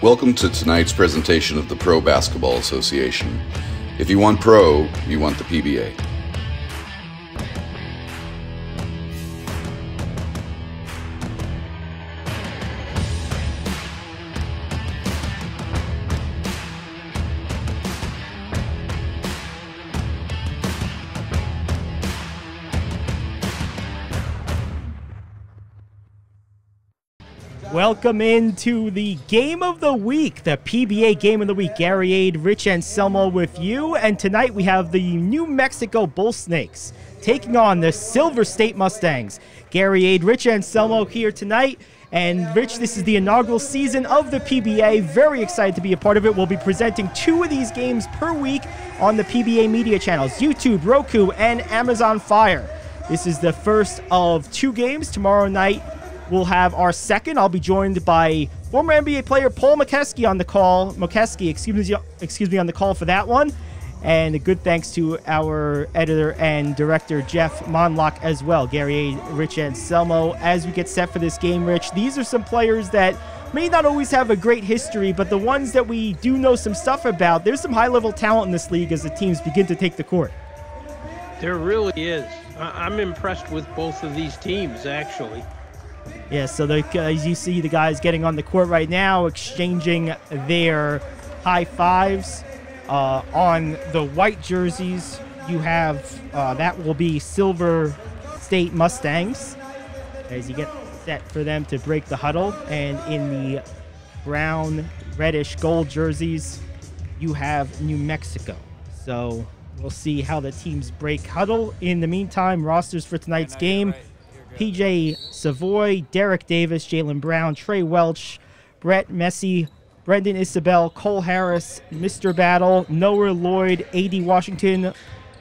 Welcome to tonight's presentation of the Pro Basketball Association. If you want pro, you want the PBA. Welcome into the Game of the Week, the PBA Game of the Week. Gary Ayd, Rich Anselmo with you, and tonight we have the New Mexico Bullsnakes taking on the Silver State Mustangs. Gary Ayd, Rich Anselmo here tonight, and Rich, this is the inaugural season of the PBA. Very excited to be a part of it. We'll be presenting 2 of these games per week on the PBA media channels, YouTube, Roku, and Amazon Fire. This is the first of 2 games. Tomorrow night we'll have our second. I'll be joined by former NBA player Paul McKeskey on the call. Excuse me, on the call for that one. And a good thanks to our editor and director, Jeff Mondlock, as well. Gary Ayd, Rich Anselmo. As we get set for this game, Rich, these are some players that may not always have a great history, but the ones that we do know some stuff about, there's some high-level talent in this league as the teams begin to take the court. There really is. I'm impressed with both of these teams, actually. Yeah, so as you see the guys getting on the court right now, exchanging their high fives on the white jerseys. You have, that will be Silver State Mustangs as you get set for them to break the huddle. And in the brown, reddish, gold jerseys, you have New Mexico. So we'll see how the teams break huddle. In the meantime, rosters for tonight's game: PJ Savoy, Derek Davis, Jalen Brown, Trey Welch, Brett Messi, Brendan Isabel, Cole Harris, Mr. Battle, Noah Lloyd, A.D. Washington,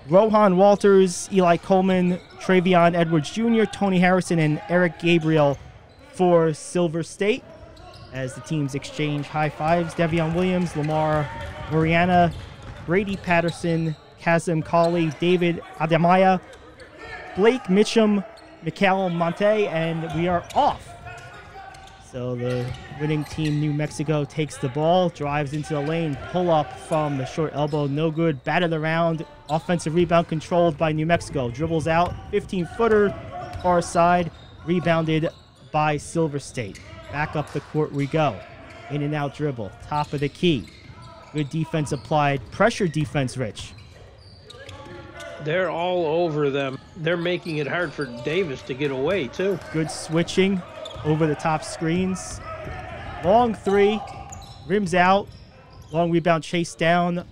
Rohan Walters, Eli Coleman, Travion Edwards Jr., Tony Harrison, and Eric Gabriel for Silver State. As the teams exchange high fives, Devion Williams, Lamar Mariana, Brady Patterson, Kazim Colley, David Adamaya, Blake Mitchum, Mikhail Monte, and we are off. So the winning team, New Mexico, takes the ball, drives into the lane, pull up from the short elbow, no good, batted around, offensive rebound controlled by New Mexico, dribbles out, 15-footer, far side, rebounded by Silver State. Back up the court we go, in and out dribble, top of the key, good defense applied, pressure defense, Rich. They're all over them. They're making it hard for Davis to get away, too. Good switching over the top screens. Long 3, rims out. Long rebound chased down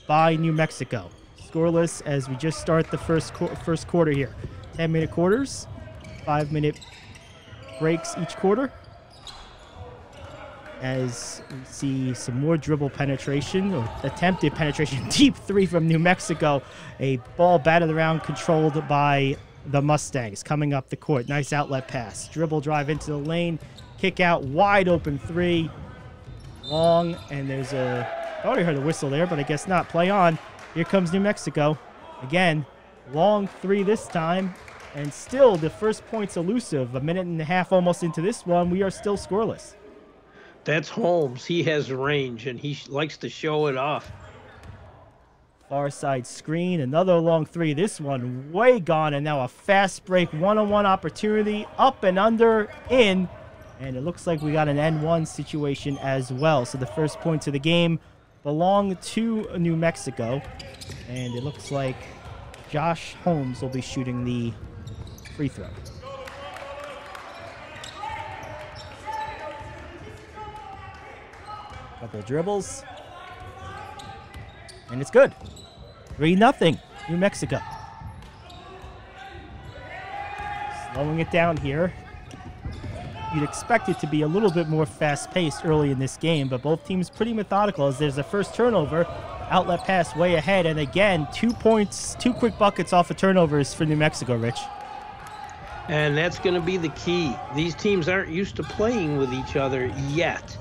by New Mexico. Scoreless as we just start the first quarter here. 10-minute quarters, 5-minute breaks each quarter. As we see some more dribble penetration, or attempted penetration, deep 3 from New Mexico. A ball batted around, controlled by the Mustangs. Coming up the court, nice outlet pass. Dribble drive into the lane, kick out, wide open 3. Long, and there's a, I already heard a whistle there, but I guess not. Play on. Here comes New Mexico. Again, long 3 this time, and still the first point's elusive. A minute and a half almost into this one, we are still scoreless. That's Holmes. He has range, and he likes to show it off. Far side screen, another long 3. This one way gone, and now a fast break one-on-one opportunity. Up and under, in, and it looks like we got an N1 situation as well. So the first points of the game belong to New Mexico, and it looks like Josh Holmes will be shooting the free throw. Couple dribbles, and it's good. 3-0, New Mexico. Slowing it down here. You'd expect it to be a little bit more fast-paced early in this game, but both teams pretty methodical as there's a first turnover. Outlet pass way ahead, and again, 2 points, 2 quick buckets off of turnovers for New Mexico, Rich. And that's going to be the key. These teams aren't used to playing with each other yet.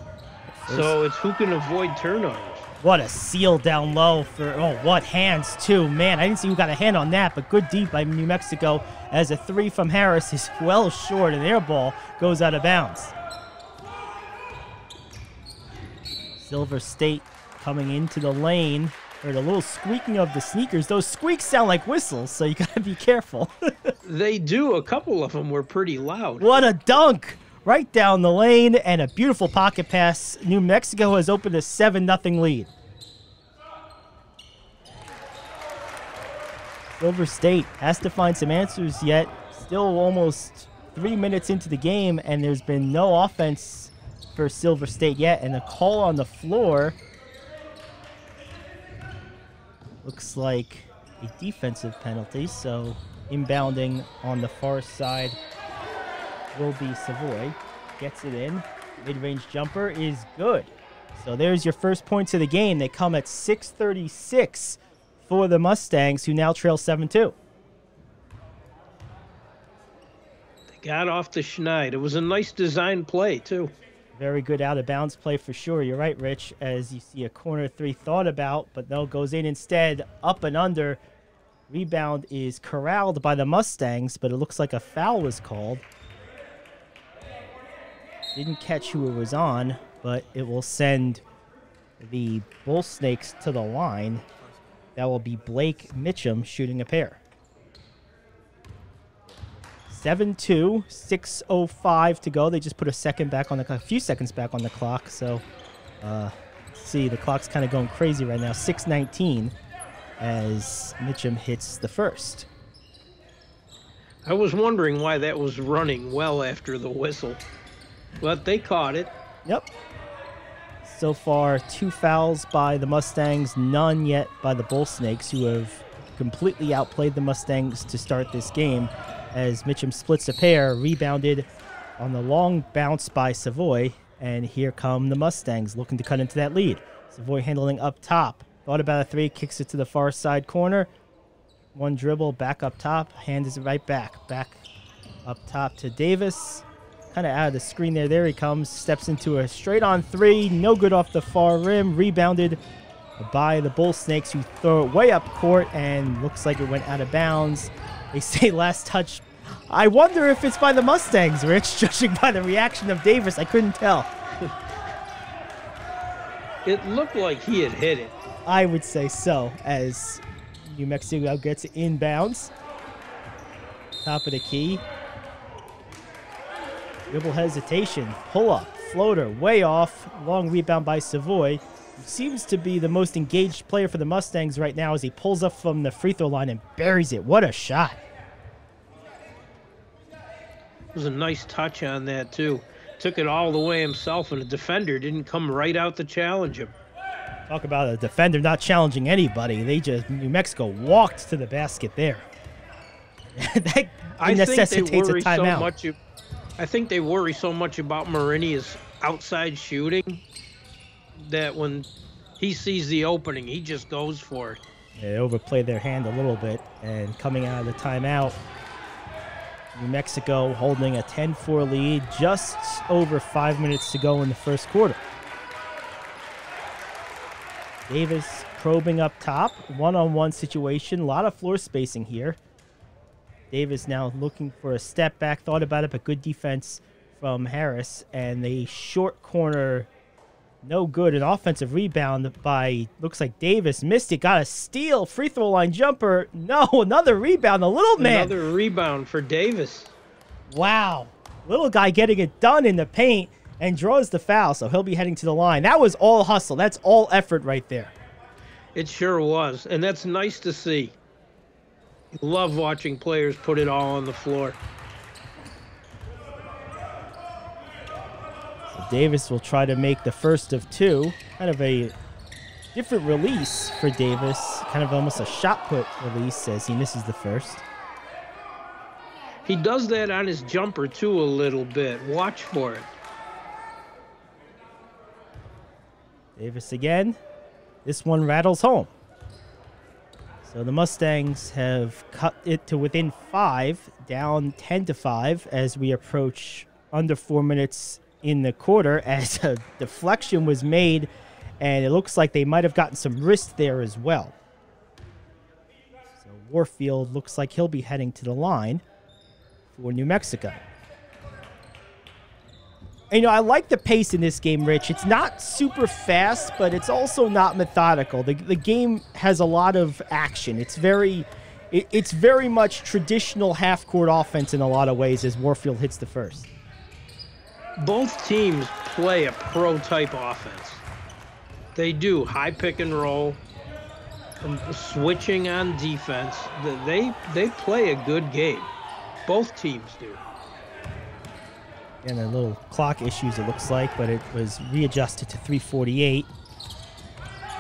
So it's who can avoid turnovers. What a seal down low for, oh, what hands too. Man, I didn't see who got a hand on that, but good deep by New Mexico as a 3 from Harris is well short and their ball goes out of bounds. Silver State coming into the lane. Heard a little squeaking of the sneakers. Those squeaks sound like whistles, so you gotta be careful. They do. A couple of them were pretty loud. What a dunk! Right down the lane, and a beautiful pocket pass. New Mexico has opened a 7-0 lead. Silver State has to find some answers yet. Still almost 3 minutes into the game, and there's been no offense for Silver State yet. And a call on the floor looks like a defensive penalty, so inbounding on the far side will be Savoy. Gets it in. Mid-range jumper is good. So there's your first points of the game. They come at 6:36 for the Mustangs, who now trail 7-2. They got off the schneid. It was a nice design play, too. Very good out-of-bounds play for sure. You're right, Rich, as you see a corner three thought about, but no, goes in instead, up and under. Rebound is corralled by the Mustangs, but it looks like a foul was called. Didn't catch who it was on, but it will send the Bullsnakes to the line. That will be Blake Mitchum shooting a pair. 7-2, 6:05 to go. They just put a few seconds back on the clock. So, see, the clock's kind of going crazy right now. 6:19 as Mitchum hits the first. I was wondering why that was running well after the whistle, but they caught it. Yep. So far, 2 fouls by the Mustangs, none yet by the Bullsnakes, who have completely outplayed the Mustangs to start this game. As Mitchum splits a pair, rebounded on the long bounce by Savoy, and here come the Mustangs looking to cut into that lead. Savoy handling up top. Thought about a three, kicks it to the far side corner. One dribble, back up top, hands it right back. Back up top to Davis. Kind of out of the screen there. There he comes, steps into a straight-on three. No good off the far rim. Rebounded by the Bullsnakes, who throw it way up court, and looks like it went out of bounds. They say last touch. I wonder if it's by the Mustangs, Rich, judging by the reaction of Davis. I couldn't tell. It looked like he had hit it. I would say so, as New Mexico gets it inbounds. Top of the key. Dribble hesitation. Pull up. Floater. Way off. Long rebound by Savoy, who seems to be the most engaged player for the Mustangs right now as he pulls up from the free throw line and buries it. What a shot. It was a nice touch on that, too. Took it all the way himself, and the defender didn't come right out to challenge him. Talk about a defender not challenging anybody. New Mexico walked to the basket there. That necessitates a timeout. I think they worry so much about Marini's outside shooting that when he sees the opening, he just goes for it. They overplayed their hand a little bit, and coming out of the timeout, New Mexico holding a 10-4 lead, just over 5 minutes to go in the first quarter. Davis probing up top, one-on-one situation, a lot of floor spacing here. Davis now looking for a step back, thought about it, but good defense from Harris, and the short corner, no good. An offensive rebound by, looks like Davis missed it, got a steal, free throw line jumper. No, another rebound, the little man. Another rebound for Davis. Wow. Little guy getting it done in the paint and draws the foul, so he'll be heading to the line. That was all hustle. That's all effort right there. It sure was, and that's nice to see. Love watching players put it all on the floor. So Davis will try to make the first of two. Kind of a different release for Davis. Kind of almost a shot put release as he misses the first. He does that on his jumper, too, a little bit. Watch for it. Davis again. This one rattles home. So the Mustangs have cut it to within 5, down 10-5 as we approach under 4 minutes in the quarter, as a deflection was made, and it looks like they might have gotten some wrist there as well. So Warfield looks like he'll be heading to the line for New Mexico. You know, I like the pace in this game, Rich. It's not super fast, but it's also not methodical. The game has a lot of action. It's very much traditional half-court offense in a lot of ways as Warfield hits the first. Both teams play a pro-type offense. They do high pick and roll, switching on defense. They play a good game. Both teams do. And a little clock issues, it looks like, but it was readjusted to 3:48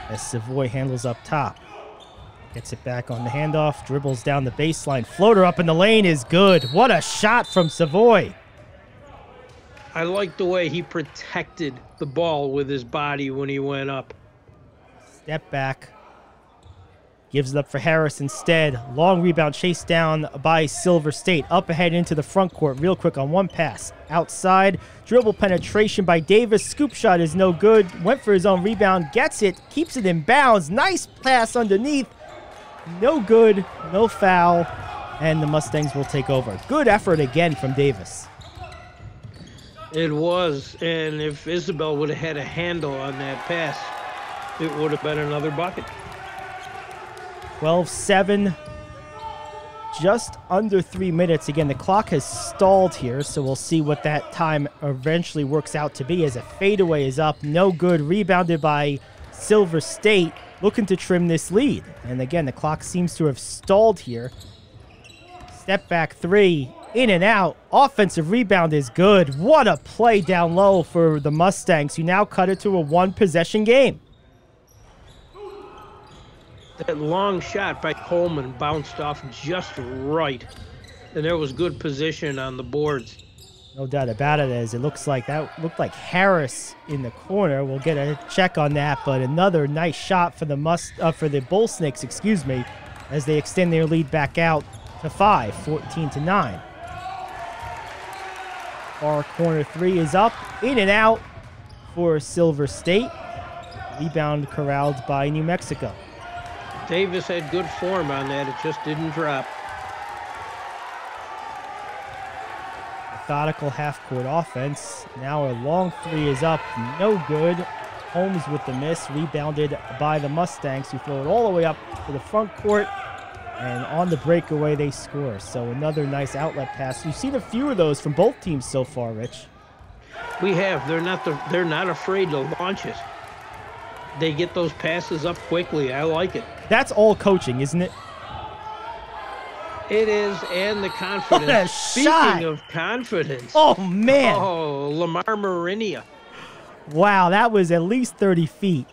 as Savoy handles up top. Gets it back on the handoff, dribbles down the baseline. Floater up in the lane is good. What a shot from Savoy. I like the way he protected the ball with his body when he went up. Step back. Gives it up for Harris instead. Long rebound chased down by Silver State. Up ahead into the front court real quick on one pass. Outside. Dribble penetration by Davis. Scoop shot is no good. Went for his own rebound. Gets it. Keeps it in bounds. Nice pass underneath. No good. No foul. And the Mustangs will take over. Good effort again from Davis. It was. And if Isabel would have had a handle on that pass, it would have been another bucket. 12-7, just under 3 minutes. Again, the clock has stalled here, so we'll see what that time eventually works out to be as a fadeaway is up. No good. Rebounded by Silver State, looking to trim this lead. And again, the clock seems to have stalled here. Step back three, in and out. Offensive rebound is good. What a play down low for the Mustangs, who now cut it to a one-possession game. That long shot by Coleman bounced off just right. And there was good position on the boards. No doubt about it, as it looks like that looked like Harris in the corner. We'll get a check on that, but another nice shot for the Bullsnakes, excuse me, as they extend their lead back out to 5, 14-9. Far corner three is up, in and out for Silver State. Rebound corralled by New Mexico. Davis had good form on that. It just didn't drop. Methodical half-court offense. Now a long three is up. No good. Holmes with the miss. Rebounded by the Mustangs, who throw it all the way up to the front court. And on the breakaway, they score. So another nice outlet pass. You've seen a few of those from both teams so far, Rich. We have. They're not afraid to launch it. They get those passes up quickly. I like it. That's all coaching, isn't it? It is, and the confidence. What a shot. Speaking of confidence. Oh, man. Oh, Lamar Marinia. Wow, that was at least 30 feet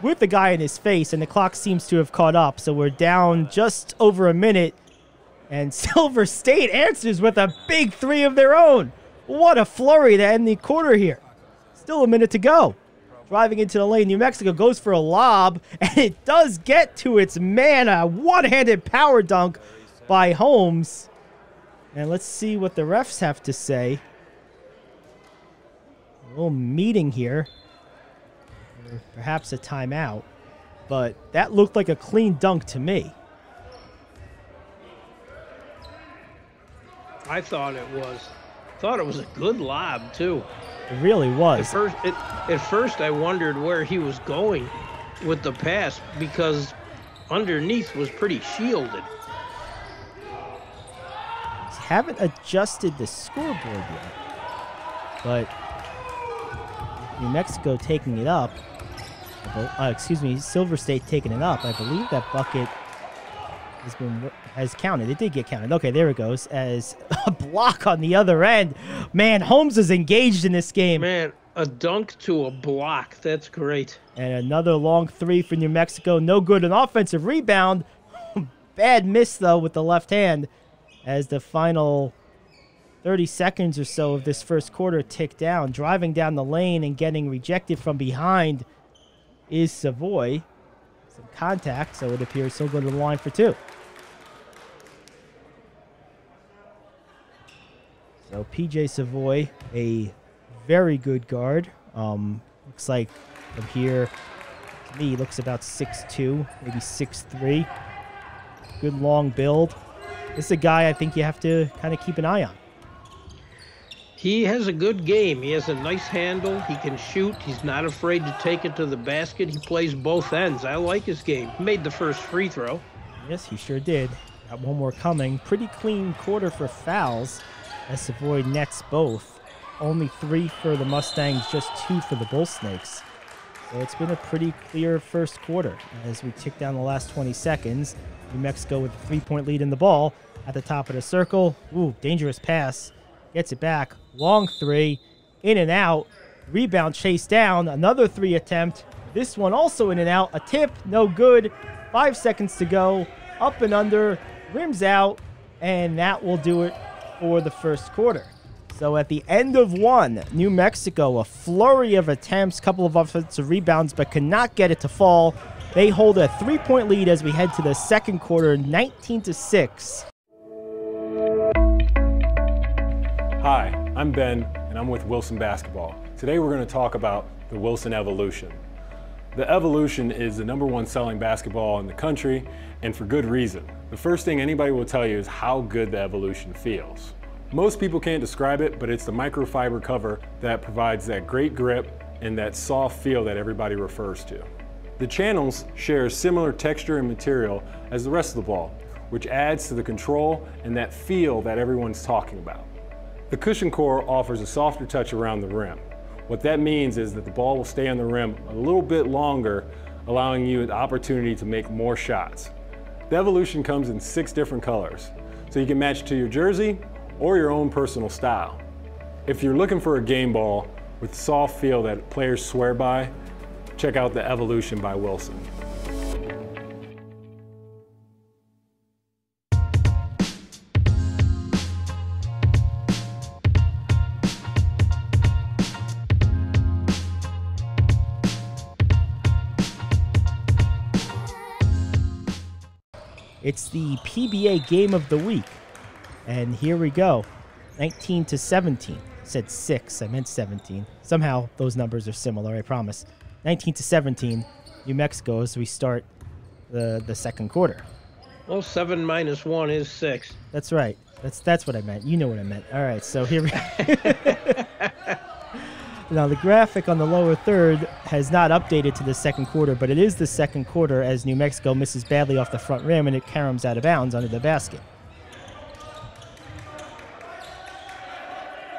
with the guy in his face, and the clock seems to have caught up. So we're down just over a minute, and Silver State answers with a big three of their own. What a flurry to end the quarter here. Still a minute to go. Driving into the lane, New Mexico goes for a lob, and it does get to its man. A one-handed power dunk by Holmes. And let's see what the refs have to say. A little meeting here. Or perhaps a timeout. But that looked like a clean dunk to me. I thought it was. Thought it was a good lob, too. It really was. At first, I wondered where he was going with the pass because underneath was pretty shielded. Haven't adjusted the scoreboard yet, but New Mexico taking it up. Silver State taking it up. I believe that bucket has counted. It did get counted. Okay, there it goes. As a block on the other end. Man, Holmes is engaged in this game. Man, a dunk to a block. That's great. And another long three for New Mexico. No good. An offensive rebound. Bad miss, though, with the left hand. As the final 30 seconds or so of this first quarter tick down. Driving down the lane and getting rejected from behind is Savoy. Some contact, so it appears he'll go to the line for two. So PJ Savoy, a very good guard. Looks like from here, to me, looks about 6'2", maybe 6'3". Good long build. This is a guy I think you have to kind of keep an eye on. He has a good game. He has a nice handle. He can shoot. He's not afraid to take it to the basket. He plays both ends. I like his game. He made the first free throw. Yes, he sure did. Got one more coming. Pretty clean quarter for fouls as Savoy nets both. Only 3 for the Mustangs, just 2 for the Bullsnakes. So it's been a pretty clear first quarter. As we tick down the last 20 seconds, New Mexico with a 3-point lead in the ball at the top of the circle. Ooh, dangerous pass. Gets it back. Long 3. In and out. Rebound chased down. Another 3 attempt. This one also in and out. A tip. No good. 5 seconds to go. Up and under. Rims out. And that will do it for the first quarter. So at the end of 1, New Mexico, a flurry of attempts, couple of offensive rebounds, but cannot get it to fall. They hold a 3-point lead as we head to the second quarter, 19-6. Hi, I'm Ben, and I'm with Wilson Basketball. Today we're going to talk about the Wilson Evolution. The Evolution is the #1 selling basketball in the country, and for good reason. The first thing anybody will tell you is how good the Evolution feels. Most people can't describe it, but it's the microfiber cover that provides that great grip and that soft feel that everybody refers to. The channels share a similar texture and material as the rest of the ball, which adds to the control and that feel that everyone's talking about. The cushion core offers a softer touch around the rim. What that means is that the ball will stay on the rim a little bit longer, allowing you the opportunity to make more shots. The Evolution comes in 6 different colors, so you can match to your jersey or your own personal style. If you're looking for a game ball with soft feel that players swear by, check out the Evolution by Wilson. It's the PBA game of the week. And here we go. 19-17. I said 6. I meant 17. Somehow those numbers are similar, I promise. 19-17, New Mexico as we start the second quarter. Well, 7 minus 1 is 6. That's right. That's what I meant. You know what I meant. All right, so here we Now, the graphic on the lower third has not updated to the second quarter, but it is the second quarter as New Mexico misses badly off the front rim and it caroms out of bounds under the basket.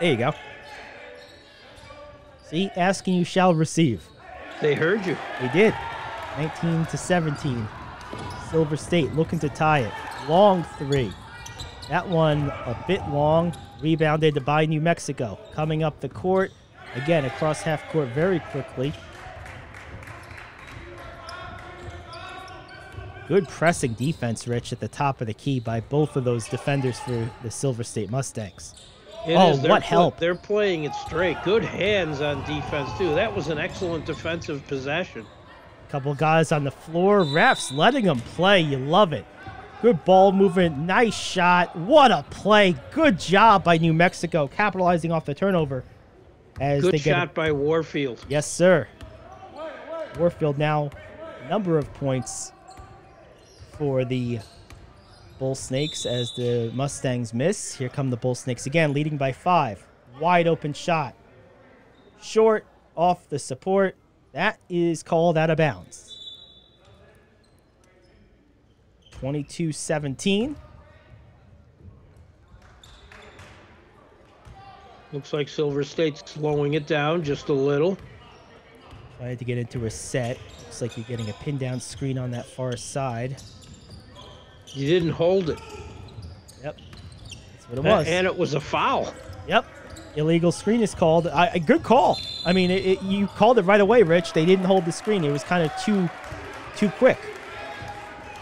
There you go. See, ask and you shall receive. They heard you. They did. 19-17. Silver State looking to tie it. Long 3. That one a bit long. Rebounded by New Mexico. Coming up the court. Again, across half court very quickly. Good pressing defense, Rich, at the top of the key by both of those defenders for the Silver State Mustangs. What help. They're playing it straight. Good hands on defense, too. That was an excellent defensive possession. Couple guys on the floor. Refs letting them play. You love it. Good ball movement. Nice shot. What a play. Good job by New Mexico capitalizing off the turnover. Good shot by Warfield. Yes, sir. Warfield now a number of points for the Bullsnakes as the Mustangs miss. Here come the Bullsnakes again, leading by 5. Wide open shot. Short, off the support. That is called out of bounds. 22-17. Looks like Silver State's slowing it down just a little. Trying to get into a set. Looks like you're getting a pin down screen on that far side. You didn't hold it. Yep. That's what it was. And it was a foul. Yep. Illegal screen is called. A good call. I mean, you called it right away, Rich. They didn't hold the screen. It was kind of too quick.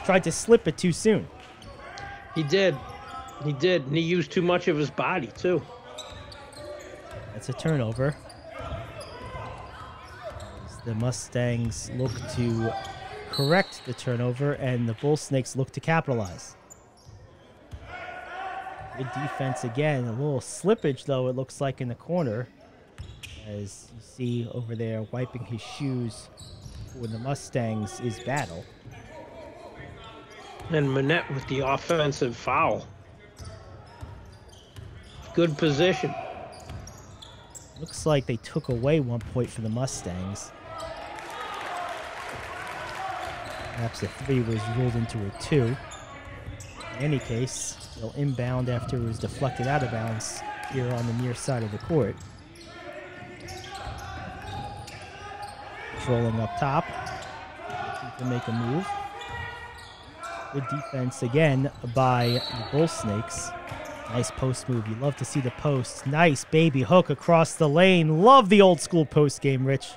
Tried to slip it too soon. He did. He did. And he used too much of his body, too. That's a turnover. As the Mustangs look to correct the turnover, and the Bullsnakes look to capitalize. Good defense again. A little slippage, though, it looks like in the corner. As you see over there, wiping his shoes for the Mustangs is Battle. And Manette with the offensive foul. Good position. Looks like they took away 1 point for the Mustangs. Perhaps a 3 was ruled into a 2. In any case, they'll inbound after it was deflected out of bounds here on the near side of the court. Trolling up top. To make a move. Good defense again by the Bullsnakes. Nice post move. You love to see the post. Nice baby hook across the lane. Love the old school post game, Rich.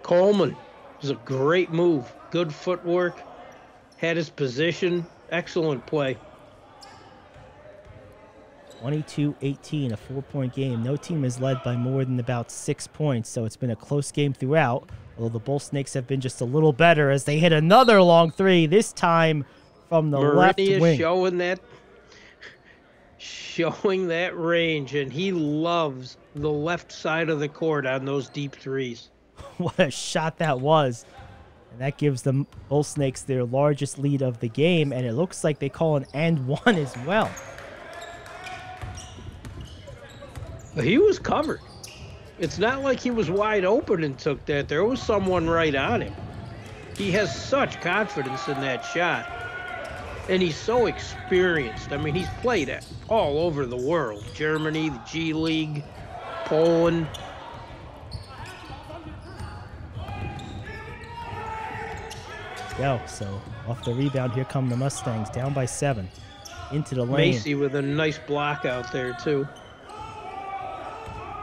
Coleman was a great move. Good footwork. Had his position. Excellent play. 22-18, a 4-point game. No team is led by more than about 6 points, so it's been a close game throughout. Although the Bullsnakes have been just a little better as they hit another long 3, this time from the left wing. Showing that range, and he loves the left side of the court on those deep 3s. What a shot that was. And that gives the Bullsnakes their largest lead of the game, and it looks like they call an and one as well. But he was covered. It's not like he was wide open and took that. There was someone right on him. He has such confidence in that shot. And he's so experienced. I mean, he's played at all over the world. Germany, the G League, Poland. Let's go. So off the rebound, here come the Mustangs, down by 7. Into the lane. Macy with a nice block out there, too.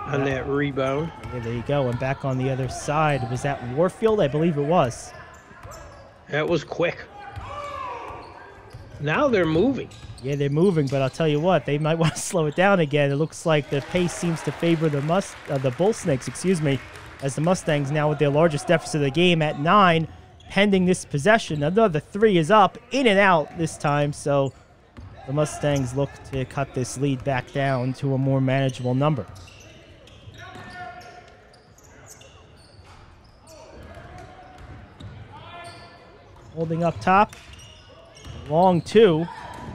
On that rebound. Yeah, there you go. And back on the other side. Was that Warfield? I believe it was. That was quick. Now they're moving. Yeah, they're moving, but I'll tell you what, they might want to slow it down again. It looks like the pace seems to favor the Bullsnakes, excuse me, as the Mustangs now with their largest deficit of the game at 9, pending this possession. Another 3 is up, in and out this time, so the Mustangs look to cut this lead back down to a more manageable number. Holding up top. Long 2,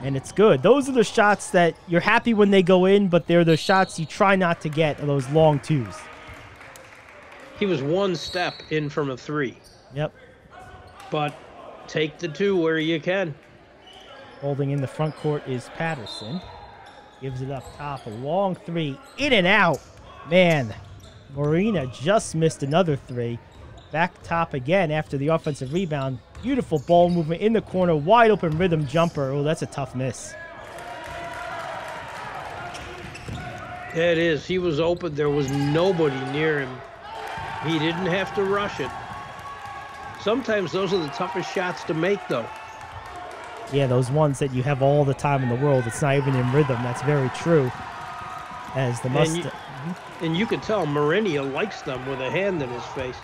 and it's good. Those are the shots that you're happy when they go in, but they're the shots you try not to get, are those long 2s. He was 1 step in from a 3. Yep. But take the 2 where you can. Holding in the front court is Patterson. Gives it up top. A long 3. In and out. Man, Marina just missed another 3. Back top again after the offensive rebound. Beautiful ball movement in the corner. Wide open rhythm jumper. Oh, that's a tough miss. It is. He was open. There was nobody near him. He didn't have to rush it. Sometimes those are the toughest shots to make, though. Yeah, those ones that you have all the time in the world. It's not even in rhythm. That's very true. As the Mustang. And you could tell Marinia likes them with a hand in his face.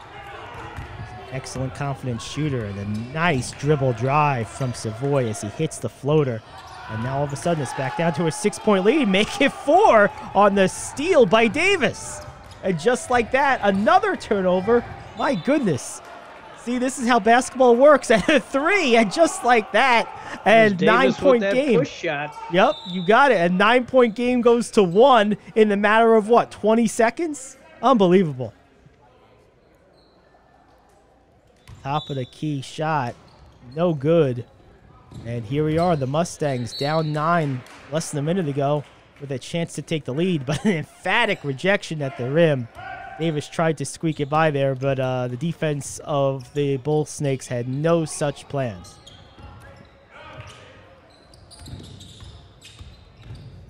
Excellent confident shooter and a nice dribble drive from Savoy as he hits the floater. And now all of a sudden it's back down to a 6-point lead. Make it 4 on the steal by Davis. And just like that, another turnover. My goodness. See, this is how basketball works. At a 3, and just like that, and 9-point game. Push shot. Yep, you got it. A 9-point game goes to 1 in the matter of what, 20 seconds? Unbelievable. Top of the key shot, no good. And here we are, the Mustangs down 9 less than a minute ago with a chance to take the lead, but an emphatic rejection at the rim. Davis tried to squeak it by there, but the defense of the Bullsnakes had no such plans.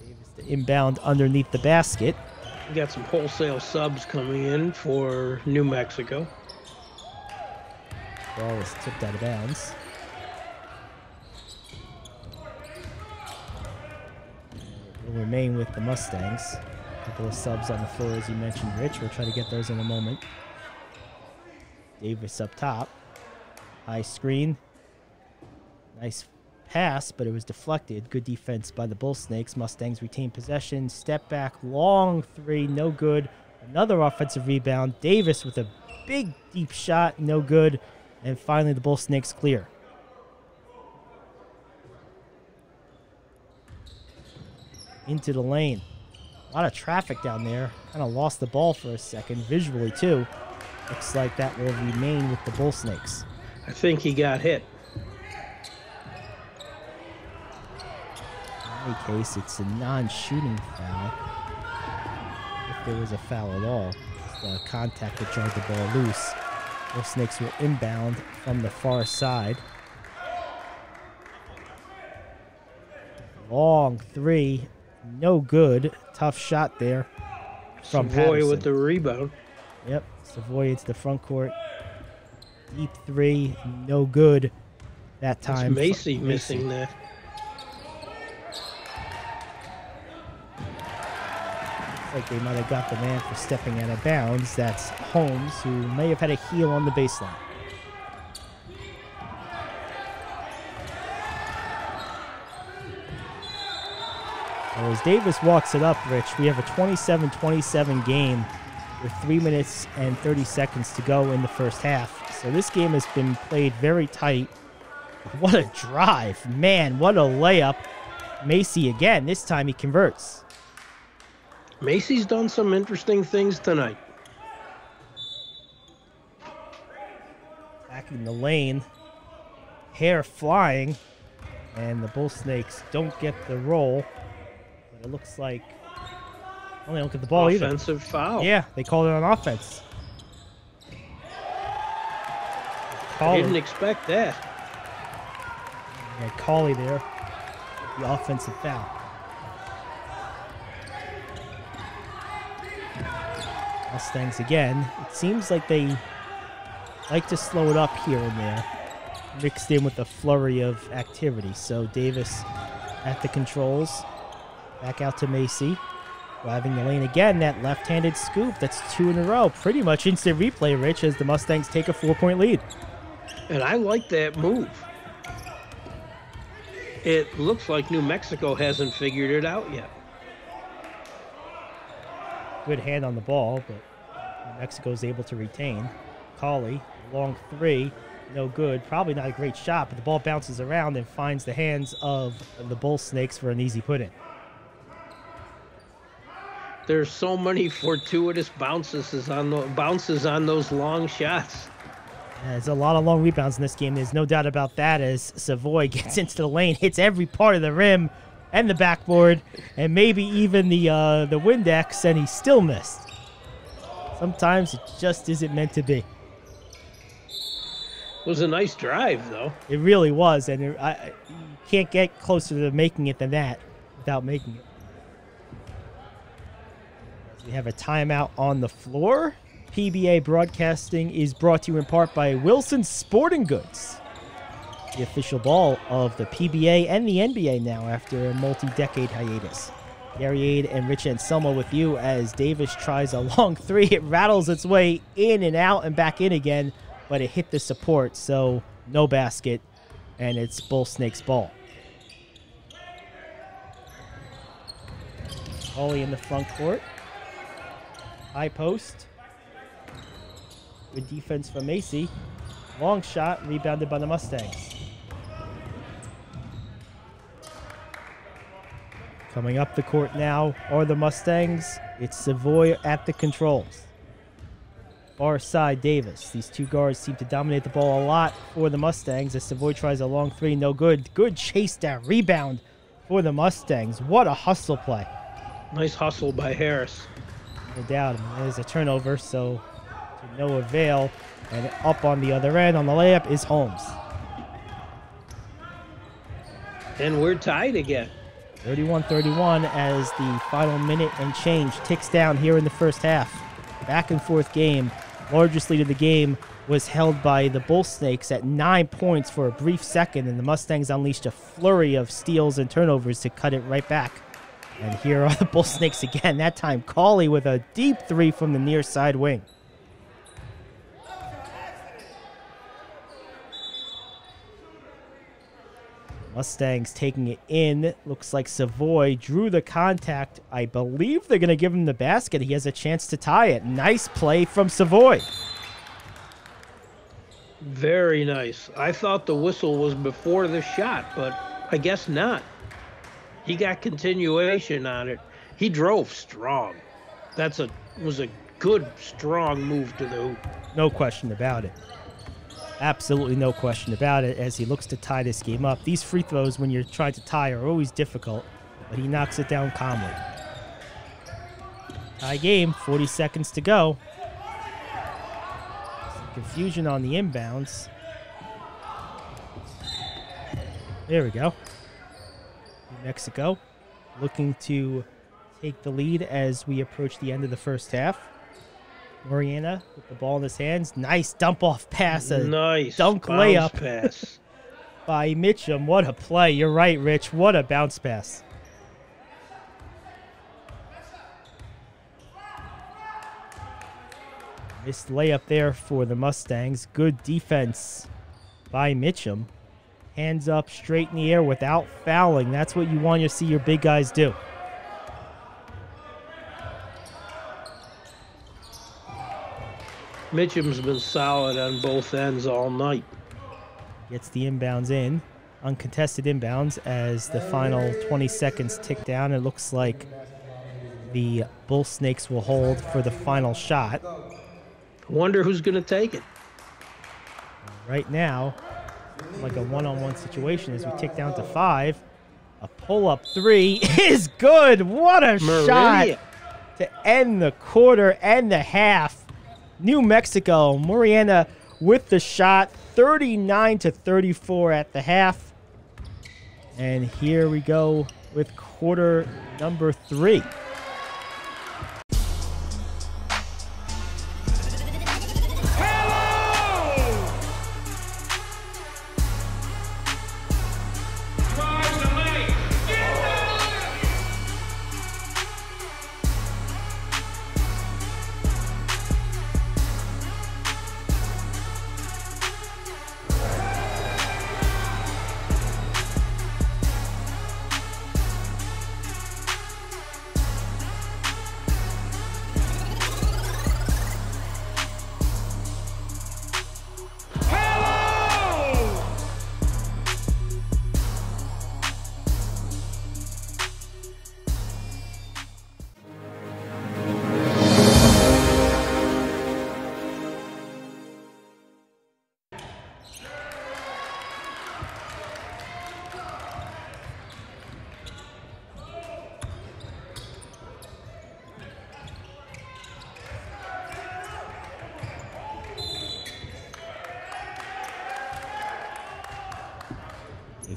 Davis to inbound underneath the basket. We got some wholesale subs coming in for New Mexico. Ball was tipped out of bounds. Will remain with the Mustangs. A couple of subs on the floor, as you mentioned, Rich. We'll try to get those in a moment. Davis up top. High screen. Nice pass, but it was deflected. Good defense by the Bullsnakes. Mustangs retain possession. Step back, long 3, no good. Another offensive rebound. Davis with a big, deep shot, no good. And finally, the Bullsnakes clear. Into the lane. A lot of traffic down there. Kind of lost the ball for a second, visually too. Looks like that will remain with the Bullsnakes. I think he got hit. In any case, it's a non-shooting foul. If there was a foul at all. Just contact that jarred the ball loose. Bullsnakes will inbound from the far side. Long three. No good. Tough shot there from Savoy Patterson. with the rebound. Yep, Savoy into the front court. Deep three, no good that time. It's Macy missing that. Looks like they might have got the man for stepping out of bounds. That's Holmes, who may have had a heel on the baseline. Well, as Davis walks it up, Rich, we have a 27-27 game with 3 minutes and 30 seconds to go in the first half. So this game has been played very tight. What a drive. Man, what a layup. Macy again. This time he converts. Macy's done some interesting things tonight. Back in the lane. Hair flying. And the Bullsnakes don't get the roll. But it looks like... well, they don't get the ball either. Offensive foul. Yeah, they called it on offense. I didn't expect that. Yeah, Cauley there. The offensive foul. Mustangs again. It seems like they like to slow it up here and there, mixed in with a flurry of activity. So Davis at the controls. Back out to Macy. Driving the lane again, that left-handed scoop. That's 2 in a row. Pretty much instant replay, Rich, as the Mustangs take a 4-point lead. And I like that move. It looks like New Mexico hasn't figured it out yet. Good hand on the ball, but New Mexico's able to retain. Cauley, long three, no good. Probably not a great shot, but the ball bounces around and finds the hands of the Bullsnakes for an easy put-in. There's so many fortuitous bounces on those long shots. There's a lot of long rebounds in this game. There's no doubt about that, as Savoy gets into the lane, hits every part of the rim and the backboard, and maybe even the Windex, and he still missed. Sometimes it just isn't meant to be. It was a nice drive, though. It really was, and you can't get closer to making it than that without making it. We have a timeout on the floor. PBA broadcasting is brought to you in part by Wilson Sporting Goods, the official ball of the PBA and the NBA now after a multi-decade hiatus. Gary Ayd and Rich Anselmo with you as Davis tries a long three. It rattles its way in and out and back in again, but it hit the support, so no basket, and it's Bullsnakes ball. Cauley in the front court. High post. Good defense from Macy. Long shot, rebounded by the Mustangs. Coming up the court now are the Mustangs. It's Savoy at the controls. Far side, Davis. These two guards seem to dominate the ball a lot for the Mustangs as Savoy tries a long three, no good. Good chase down, rebound for the Mustangs. What a hustle play. Nice hustle by Harris. No doubt. There's a turnover, so to no avail. And up on the other end on the layup is Holmes. And we're tied again. 31-31 as the final minute and change ticks down here in the first half. Back and forth game. Largest lead of the game was held by the Bullsnakes at 9 points for a brief second, and the Mustangs unleashed a flurry of steals and turnovers to cut it right back. And here are the Bullsnakes again. That time, Cauley with a deep three from the near side wing. Mustangs taking it in. Looks like Savoy drew the contact. I believe they're going to give him the basket. He has a chance to tie it. Nice play from Savoy. Very nice. I thought the whistle was before the shot, but I guess not. He got continuation on it. He drove strong. Was a good, strong move to the hoop. No question about it. Absolutely no question about it as he looks to tie this game up. These free throws, when you're trying to tie, are always difficult, but he knocks it down calmly. Tie game, 40 seconds to go. Some confusion on the inbounds. There we go. New Mexico looking to take the lead as we approach the end of the first half. Moriana with the ball in his hands. Nice dump-off pass. Nice dunk bounce layup pass by Mitchum. What a play. You're right, Rich. What a bounce pass. Missed layup there for the Mustangs. Good defense by Mitchum. Hands up straight in the air without fouling. That's what you want to see your big guys do. Mitchum's been solid on both ends all night. Gets the inbounds in. Uncontested inbounds as the final 20 seconds tick down. It looks like the Bullsnakes will hold for the final shot. Wonder who's going to take it. Right now, like a one-on-one situation as we tick down to 5. A pull-up 3 is good. What a shot to end the quarter and the half. New Mexico, Moriana with the shot, 39-34 at the half. And here we go with quarter number 3.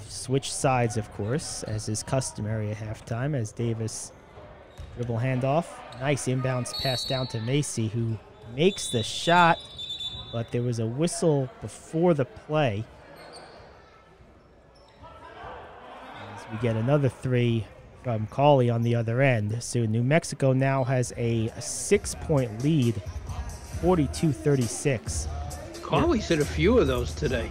Switch sides, of course, as is customary at halftime, as Davis dribble handoff. Nice inbounds pass down to Macy, who makes the shot, but there was a whistle before the play. As we get another 3 from Cauley on the other end. So New Mexico now has a 6-point lead, 42-36. Cauley's hit a few of those today.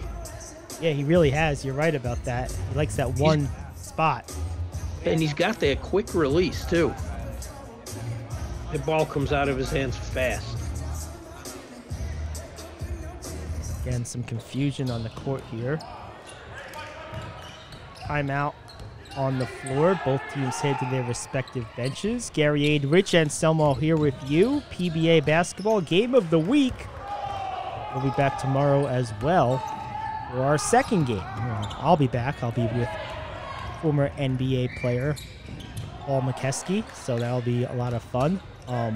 Yeah, he really has. You're right about that. He likes that one spot. And he's got that quick release, too. The ball comes out of his hands fast. Again, some confusion on the court here. Timeout on the floor. Both teams head to their respective benches. Gary Ayd, Rich Anselmo here with you. PBA basketball game of the week. We'll be back tomorrow as well for our second game. I'll be back. I'll be with former NBA player Paul McKeskey, so that'll be a lot of fun. Of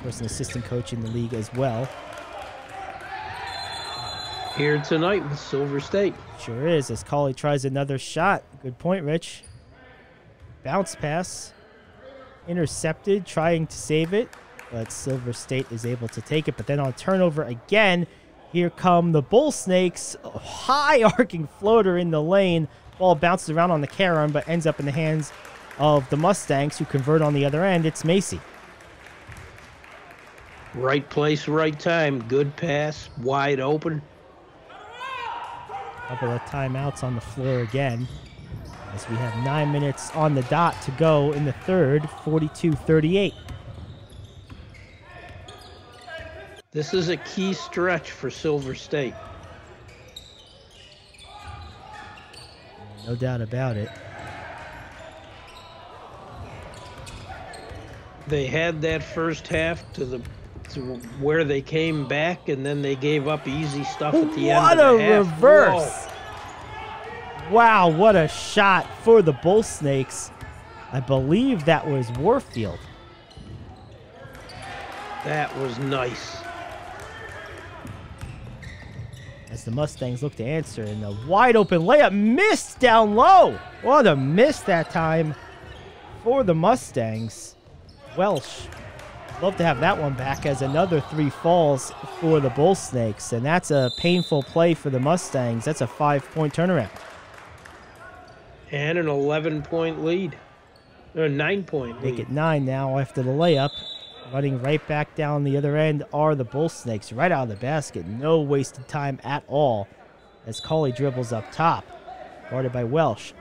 course, an assistant coach in the league as well. Here tonight with Silver State. Sure is, as Cauley tries another shot. Good point, Rich. Bounce pass. Intercepted, trying to save it, but Silver State is able to take it. But then on turnover again, here come the Bullsnakes. High arcing floater in the lane. Ball bounces around on the carom, but ends up in the hands of the Mustangs, who convert on the other end. It's Macy. Right place, right time. Good pass, wide open. Couple of timeouts on the floor again, as we have 9 minutes on the dot to go in the third, 42-38. This is a key stretch for Silver State. No doubt about it. They had that first half to where they came back, and then they gave up easy stuff at the end of the half. What a reverse! Whoa. Wow, what a shot for the Bullsnakes. I believe that was Warfield. That was nice. As the Mustangs look to answer, and the wide open layup missed down low. What a miss that time for the Mustangs. Welsh, love to have that one back as another 3 falls for the Bullsnakes, and that's a painful play for the Mustangs. That's a 5-point turnaround. And an 11-point lead. Or a 9-point lead. Make it 9 now after the layup. Running right back down the other end are the Bullsnakes, right out of the basket. No wasted time at all as Cauley dribbles up top. Guarded by Welsh.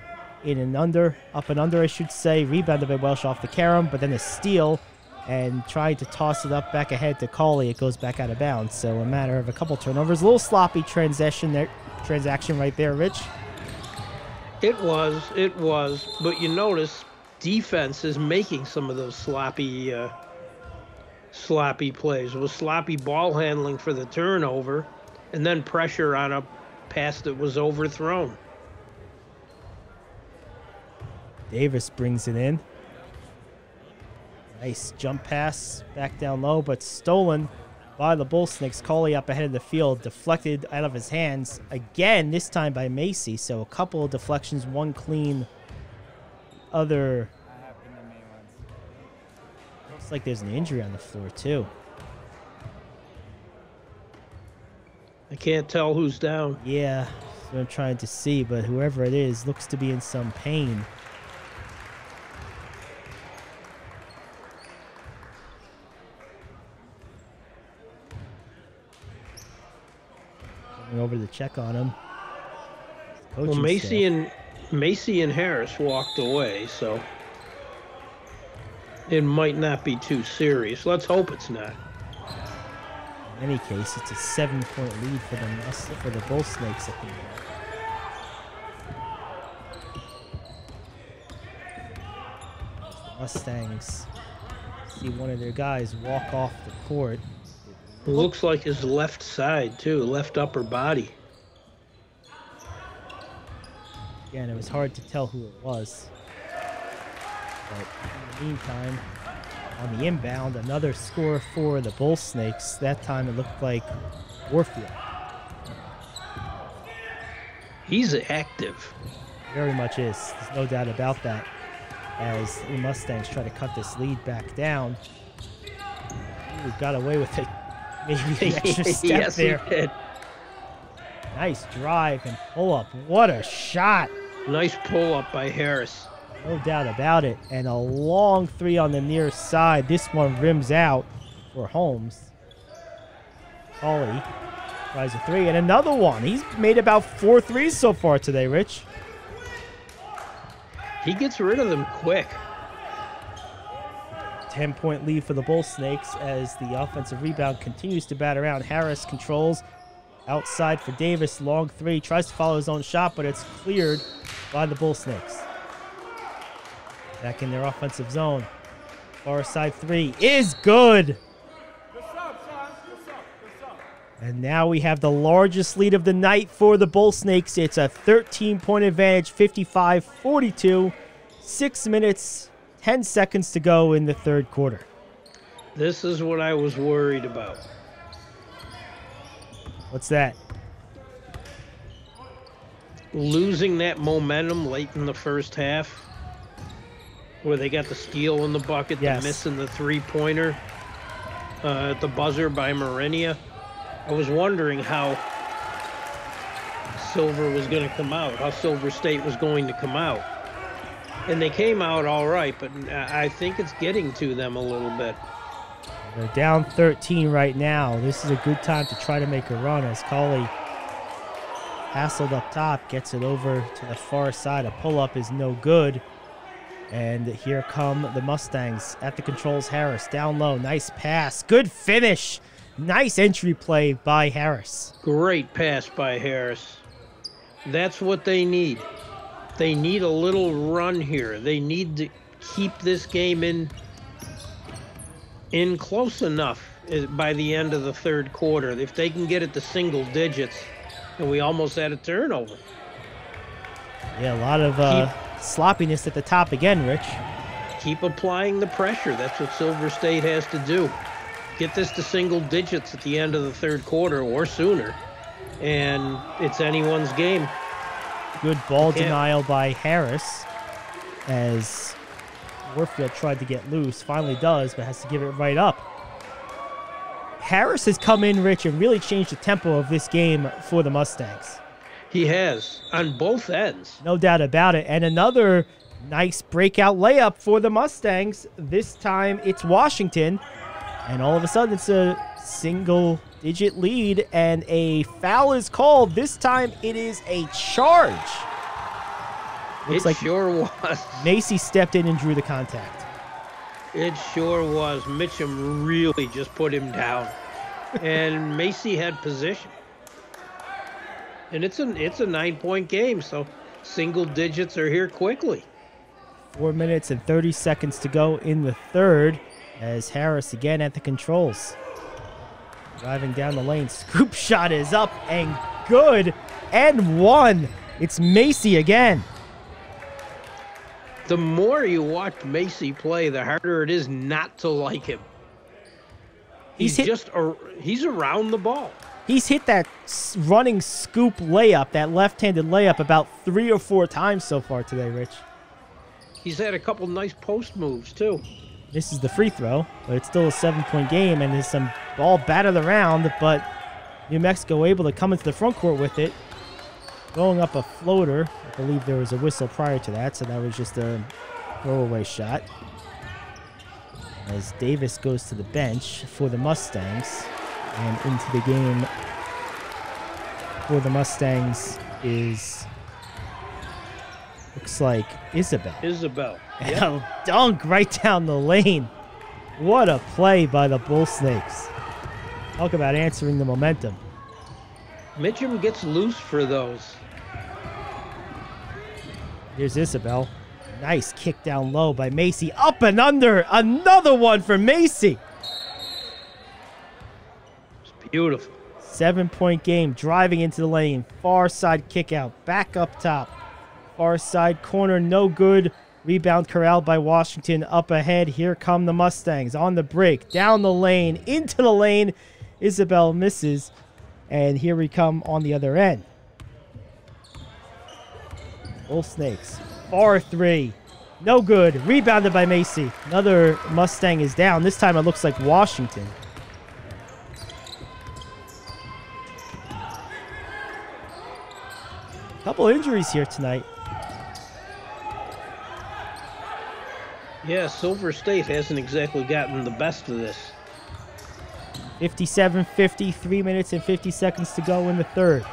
In and under, up and under, I should say. Rebounded by Welsh off the carom, but then a steal and tried to toss it up back ahead to Cauley. It goes back out of bounds. So a matter of a couple turnovers. A little sloppy transaction right there, Rich. It was. But you notice defense is making some of those sloppy plays. It was sloppy ball handling for the turnover, and then pressure on a pass that was overthrown. Davis brings it in. Nice jump pass back down low, but stolen by the Bullsnakes. Cauley up ahead of the field, deflected out of his hands again, this time by Macy. So a couple of deflections, one clean, other. Looks like there's an injury on the floor too. I can't tell who's down. Yeah, that's what I'm trying to see, but whoever it is looks to be in some pain. Over to check on him. Well, Macy and Harris walked away, so it might not be too serious. Let's hope it's not. In any case, it's a 7-point lead for the Bullsnakes at the moment. The Mustangs see one of their guys walk off the court. It looks like his left side, too, left upper body. Again, it was hard to tell who it was. But in the meantime, on the inbound, another score for the Bullsnakes. That time it looked like Warfield. He's active. Very much is. There's no doubt about that. As the Mustangs try to cut this lead back down. Ooh, got away with it. Maybe an extra step yes, there. He did. Nice drive and pull up. What a shot. Nice pull up by Harris. No doubt about it. And a long 3 on the near side. This one rims out for Holmes. Cauley tries a 3 and another one. He's made about 4 threes so far today, Rich. He gets rid of them quick. 10-point lead for the Bullsnakes as the offensive rebound continues to bat around. Harris controls outside for Davis. Long 3. Tries to follow his own shot, but it's cleared by the Bullsnakes. Back in their offensive zone. Far side 3 is good. And now we have the largest lead of the night for the Bullsnakes. It's a 13-point advantage, 55-42. 6 minutes, 10 seconds to go in the third quarter. This is what I was worried about. What's that? Losing that momentum late in the first half, where they got the steal in the bucket, yes. the miss in the three-pointer at the buzzer by Marinia. I was wondering how Silver was going to come out, how Silver State was going to come out. And they came out all right, but I think it's getting to them a little bit. They're down 13 right now. This is a good time to try to make a run as Cauley hassled up top, gets it over to the far side. A pull-up is no good. And here come the Mustangs at the controls. Harris down low. Nice pass. Good finish. Nice entry play by Harris. Great pass by Harris. That's what they need. They need a little run here. They need to keep this game in in close enough by the end of the third quarter. If they can get it to single digits, and we almost had a turnover. Yeah, a lot of sloppiness at the top again, Rich. Keep applying the pressure. That's what Silver State has to do. Get this to single digits at the end of the third quarter or sooner, and it's anyone's game. Good ball denial by Harris as Warfield tried to get loose. Finally does, but has to give it right up. Harris has come in, Rich, and really changed the tempo of this game for the Mustangs. He has, on both ends. No doubt about it. And another nice breakout layup for the Mustangs. This time it's Washington. And all of a sudden it's a single-digit lead, and a foul is called. This time it is a charge. Looks like sure was. Macy stepped in and drew the contact. It sure was. Mitchum really just put him down. And Macy had position. And it's a 9-point game, so single digits are here quickly. 4 minutes and 30 seconds to go in the third, as Harris again at the controls. Driving down the lane. Scoop shot is up and good. And one. It's Macy again. The more you watch Macy play, the harder it is not to like him. He's around the ball. He's hit that running scoop layup, that left-handed layup, about 3 or 4 times so far today, Rich. He's had a couple nice post moves, too. This is the free throw, but it's still a 7-point game, and there's some ball battered around, but New Mexico able to come into the front court with it. Going up a floater. I believe there was a whistle prior to that, so that was just a throwaway shot. As Davis goes to the bench for the Mustangs, and into the game for the Mustangs is, looks like Isabel. And a dunk right down the lane. What a play by the Bullsnakes. Talk about answering the momentum. Mitchum gets loose for those. Here's Isabel. Nice kick down low by Macy. Up and under. Another one for Macy. It's beautiful. 7-point game. Driving into the lane. Far side kick out. Back up top. Far side corner. No good. Rebound corralled by Washington. Up ahead. Here come the Mustangs. On the break. Down the lane. Into the lane. Isabel misses. And here we come on the other end. Bullsnakes. Far three. No good. Rebounded by Macy. Another Mustang is down. This time it looks like Washington. Couple injuries here tonight. Yeah, Silver State hasn't exactly gotten the best of this. 57-50, 3 minutes and 50 seconds to go in the third.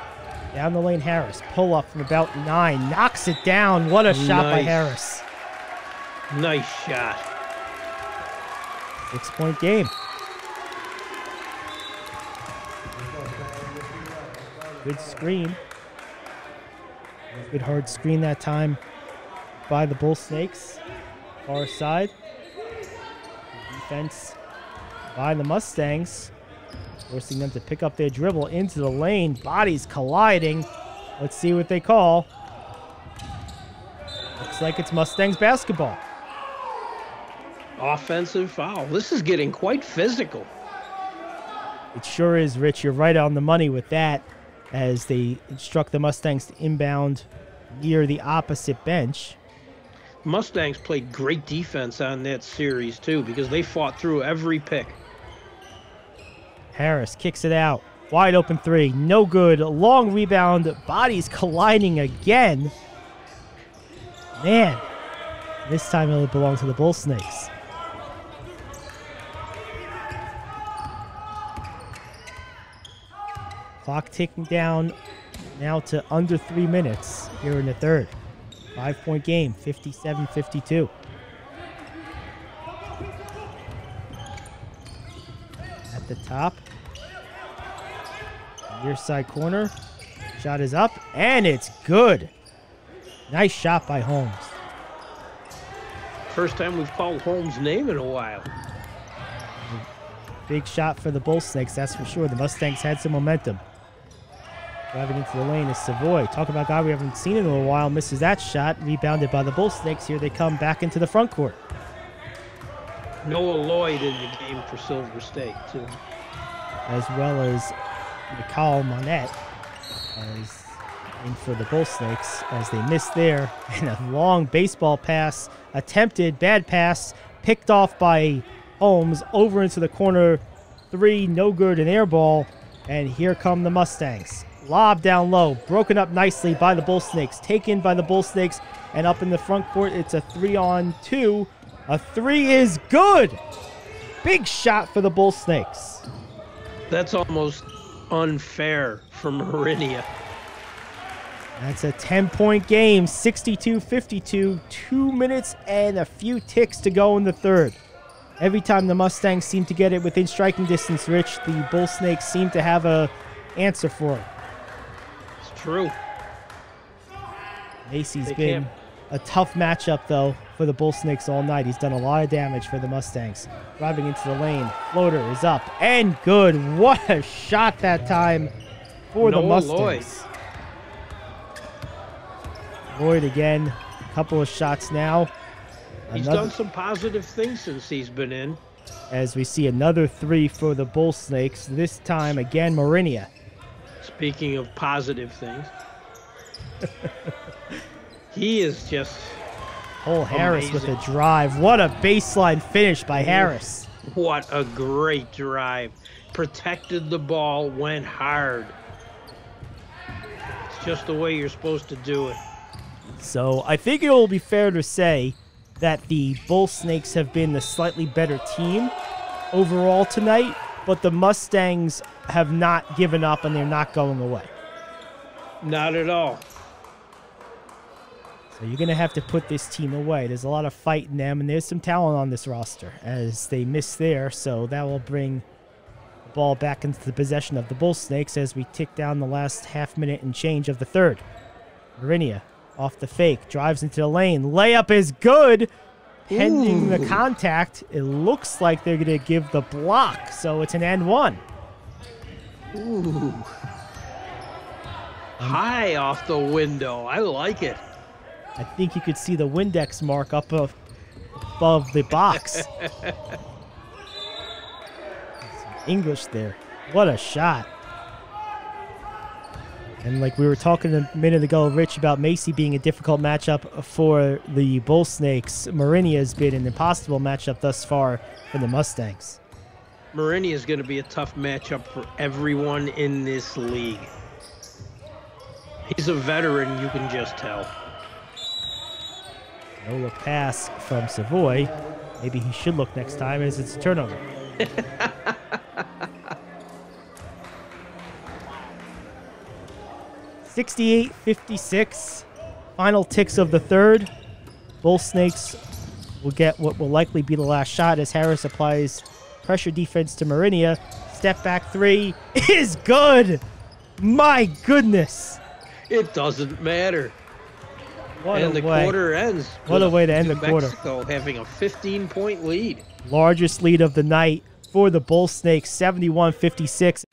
Down the lane, Harris. Pull up from about 9. Knocks it down. What a shot by Harris. Nice shot. 6-point game. Good screen. Good hard screen that time by the Bullsnakes. Far side. Defense by the Mustangs, forcing them to pick up their dribble into the lane. Bodies colliding. Let's see what they call. Looks like it's Mustangs basketball. Offensive foul. This is getting quite physical. It sure is, Rich. You're right on the money with that, as they instruct the Mustangs to inbound near the opposite bench. Mustangs played great defense on that series, too, because they fought through every pick. Harris kicks it out. Wide open three. No good. Long rebound. Bodies colliding again. Man, this time it'll belong to the Bullsnakes. Clock ticking down now to under 3 minutes here in the third. 5-point game, 57-52. At the top. Near side corner. Shot is up, and it's good. Nice shot by Holmes. First time we've called Holmes' name in a while. big shot for the Bullsnakes, that's for sure. The Mustangs had some momentum. Driving into the lane is Savoy. Talk about a guy we haven't seen in a little while. Misses that shot. Rebounded by the Bullsnakes. Here they come back into the front court. Noah Lloyd in the game for Silver State, too. As well as Mikal Monette as in for the Bullsnakes as they missed there. And a long baseball pass. Attempted. Bad pass. Picked off by Holmes. Over into the corner. 3. No good. An air ball. And here come the Mustangs. Lob down low, broken up nicely by the Bullsnakes, taken by the Bullsnakes, and up in the front court, it's a 3-on-2. A 3 is good. Big shot for the Bullsnakes. That's almost unfair for Marinia. That's a 10-point game, 62-52, 2 minutes and a few ticks to go in the third. Every time the Mustangs seem to get it within striking distance, Rich, the Bullsnakes seem to have a answer for it. True. Macy's been a tough matchup, though, for the Bullsnakes all night. He's done a lot of damage for the Mustangs. Driving into the lane. Floater is up and good. What a shot that time for the Mustangs. Lloyd again. A couple of shots now. He's done some positive things since he's been in. As we see another 3 for the Bullsnakes. This time, again, Marinia. Speaking of positive things, he is just Cole Harris with a drive. What a baseline finish by Harris. What a great drive. Protected the ball, went hard. It's just the way you're supposed to do it. So I think it will be fair to say that the Bullsnakes have been the slightly better team overall tonight, but the Mustangs have not given up and they're not going away. Not at all. So you're going to have to put this team away. There's a lot of fight in them, and there's some talent on this roster as they miss there. So that will bring the ball back into the possession of the Bullsnakes as we tick down the last half minute and change of the third. Marinia off the fake, drives into the lane. Layup is good. Pending the contact, it looks like they're going to give the block. So it's an and one. Ooh. High off the window. I like it. I think you could see the Windex mark up above the box. English there. What a shot. And like we were talking a minute ago, Rich, about Macy being a difficult matchup for the Bullsnakes, Marinia has been an impossible matchup thus far for the Mustangs. Marinia is going to be a tough matchup for everyone in this league. He's a veteran, you can just tell. No look pass from Savoy. Maybe he should look next time as it's a turnover. (68-56). Final ticks of the third. Bullsnakes will get what will likely be the last shot as Harris applies pressure defense to Marinia. Step back 3 is good. My goodness. It doesn't matter. And the quarter ends. What a way to end the quarter. Mexico having a 15-point lead. Largest lead of the night for the Bullsnakes, 71-56.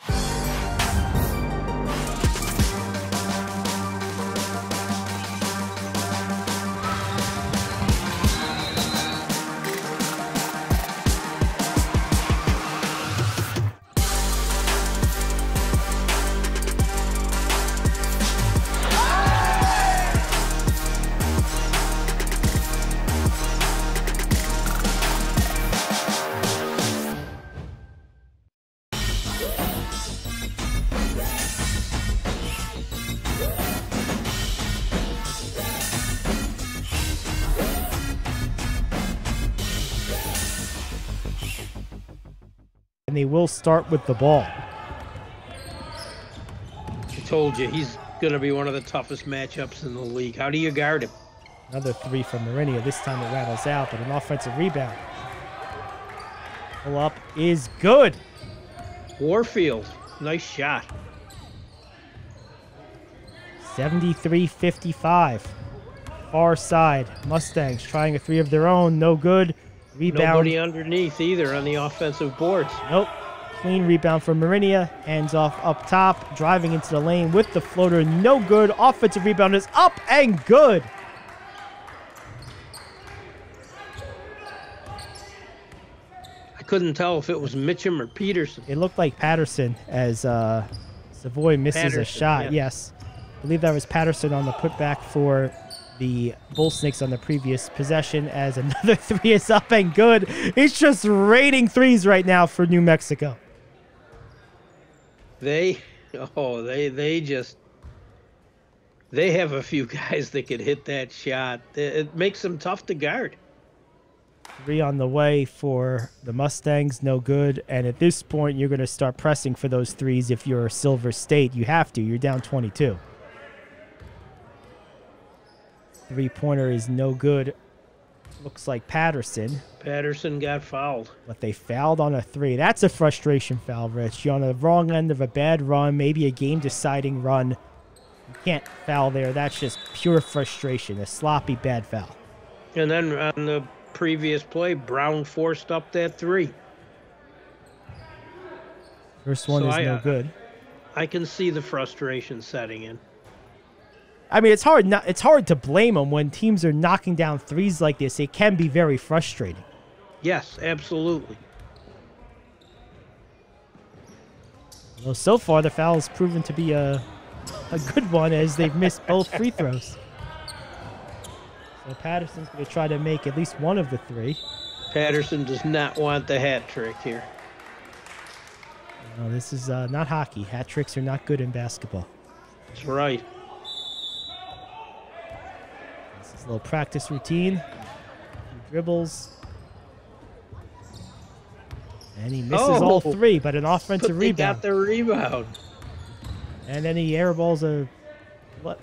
And they will start with the ball. I told you, he's going to be one of the toughest matchups in the league. How do you guard him? Another 3 from Marinia. This time it rattles out, but an offensive rebound. Pull up is good. Warfield, nice shot. 73-55. Far side. Mustangs trying a 3 of their own. No good. Rebound. Nobody underneath either on the offensive boards. Nope. Clean rebound from Marinia. Hands off up top. Driving into the lane with the floater. No good. Offensive rebound is up and good. I couldn't tell if it was Mitchum or Peterson. It looked like Patterson as Savoy misses a shot. Yeah. Yes. I believe that was Patterson on the putback for the Bullsnakes on the previous possession, as another three is up and good. It's just raining threes right now for New Mexico. They have a few guys that could hit that shot. It makes them tough to guard. Three on the way for the Mustangs, no good. And at this point, you're going to start pressing for those threes if you're Silver State. You have to. You're down 22. Three-pointer is no good. Looks like Patterson. Patterson got fouled. But they fouled on a three. That's a frustration foul, Rich. You're on the wrong end of a bad run, maybe a game-deciding run. You can't foul there. That's just pure frustration, a sloppy, bad foul. And then on the previous play, Brown forced up that three. First one is no good. I can see the frustration setting in. I mean, it's hard to blame them when teams are knocking down threes like this. It can be very frustrating. Yes, absolutely. Well, so far the foul has proven to be a good one, as they've missed both free throws. So Patterson's going to try to make at least one of the three. Patterson does not want the hat trick here. No, this is not hockey. Hat tricks are not good in basketball. That's right. This is a little practice routine. Dribbles. And he misses all three, but an offensive rebound. They got the rebound. And then he airballs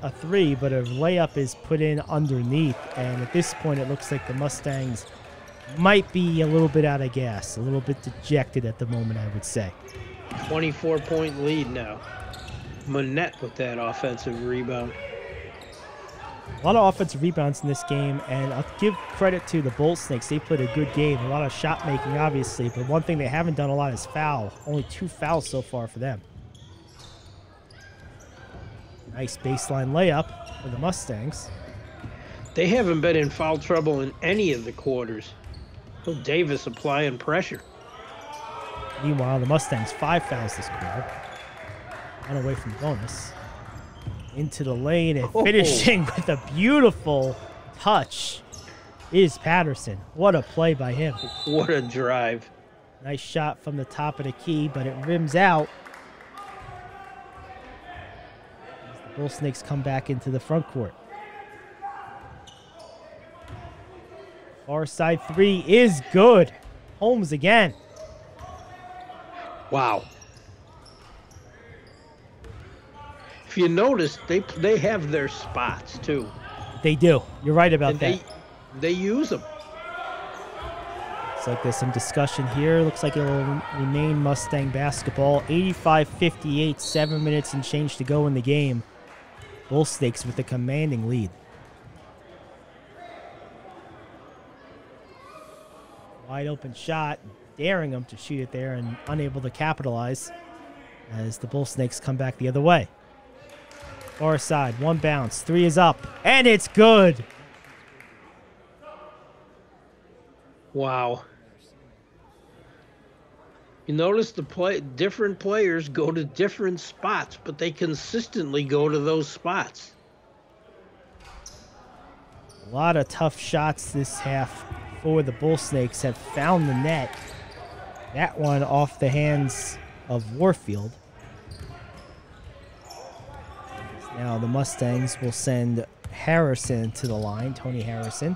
a three, but a layup is put in underneath. And at this point, it looks like the Mustangs might be a little bit out of gas, a little bit dejected at the moment, I would say. 24-point lead now. Manette with that offensive rebound. A lot of offensive rebounds in this game, and I'll give credit to the Bullsnakes. They played a good game. A lot of shot making, obviously, but one thing they haven't done a lot is foul. Only 2 fouls so far for them. Nice baseline layup for the Mustangs. They haven't been in foul trouble in any of the quarters. Phil Davis applying pressure. Meanwhile, the Mustangs 5 fouls this quarter. One away from bonus. Into the lane and finishing with a beautiful touch is Patterson. What a play by him. What a drive. Nice shot from the top of the key, but it rims out. As the Bullsnakes come back into the front court. Far side three is good. Holmes again. Wow. If you notice, they have their spots too. They do. You're right about that. They use them. Looks like there's some discussion here. Looks like it will remain Mustang basketball. 85-58, 7 minutes and change to go in the game. Bullsnakes with a commanding lead. Wide open shot, daring them to shoot it there and unable to capitalize as the Bullsnakes come back the other way. Far side, one bounce, three is up, and it's good. Wow. You notice different players go to different spots, but they consistently go to those spots. A lot of tough shots this half for the Bullsnakes have found the net. That one off the hands of Warfield. Now the Mustangs will send Harrison to the line, Tony Harrison.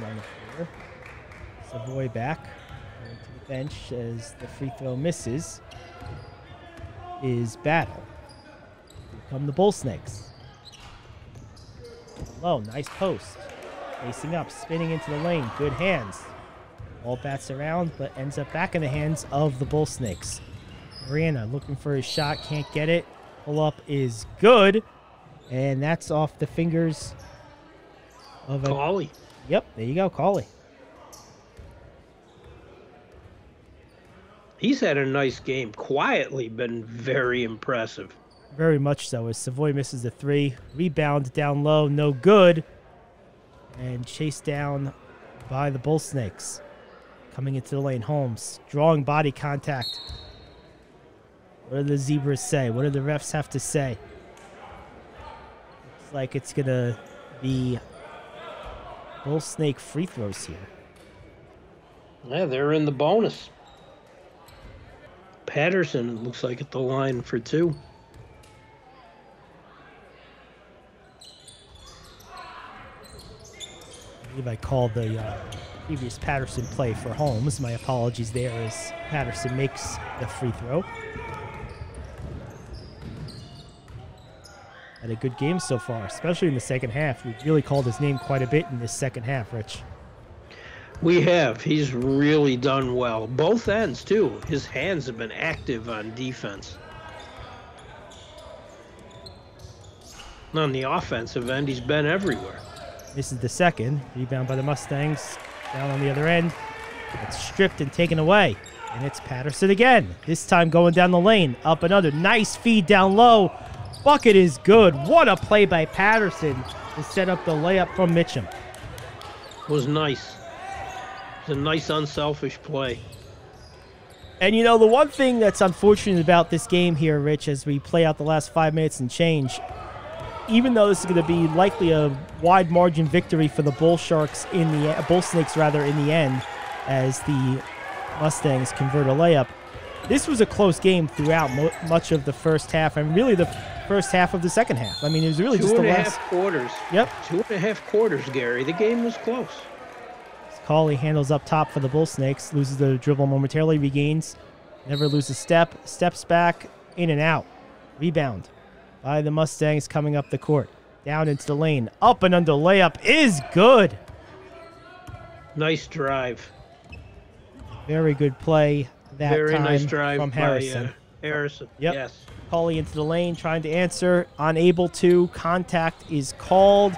On the floor. Savoy back to the bench as the free throw misses. Is Battle. Here come the Bullsnakes. Low, nice post. Facing up, spinning into the lane. Good hands. All bats around, but ends up back in the hands of the Bullsnakes. Mariana looking for his shot, can't get it. Pull up is good. And that's off the fingers of a... Cauley. Yep, there you go, Cauley. He's had a nice game. Quietly been very impressive. Very much so. As Savoy misses the 3. Rebound down low, no good. And chased down by the Bullsnakes. Coming into the lane, Holmes. Drawing body contact. What do the Zebras say? What do the refs have to say? Looks like it's going to be Bullsnake free throws here. Yeah, they're in the bonus. Patterson, it looks like, at the line for 2. I believe I called the previous Patterson play for Holmes. My apologies there as Patterson makes the free throw. Had a good game so far, especially in the second half. We've really called his name quite a bit in this second half, Rich. We have. He's really done well. Both ends, too. His hands have been active on defense. And on the offensive end, he's been everywhere. This is the second. Rebound by the Mustangs. Down on the other end. It's stripped and taken away. And it's Patterson again. This time going down the lane. Up another. Nice feed down low. Bucket is good. What a play by Patterson to set up the layup from Mitchum. Was nice. It was a nice, unselfish play. And, you know, the one thing that's unfortunate about this game here, Rich, as we play out the last 5 minutes and change, even though this is going to be likely a wide margin victory for the Bullsnakes in the end, as the Mustangs convert a layup, this was a close game throughout much of the first half, and really the first half of the second half. I mean, it was really just the last 2.5 quarters. Yep. 2.5 quarters, Gary. The game was close. Cauley handles up top for the Bullsnakes, loses the dribble momentarily, regains, never loses step, steps back, in and out. Rebound by the Mustangs coming up the court. Down into the lane, up and under layup is good. Nice drive. Very good play that Very time nice drive from Harrison. By, Harrison, Yep. yes. Cauley into the lane, trying to answer, unable to. Contact is called,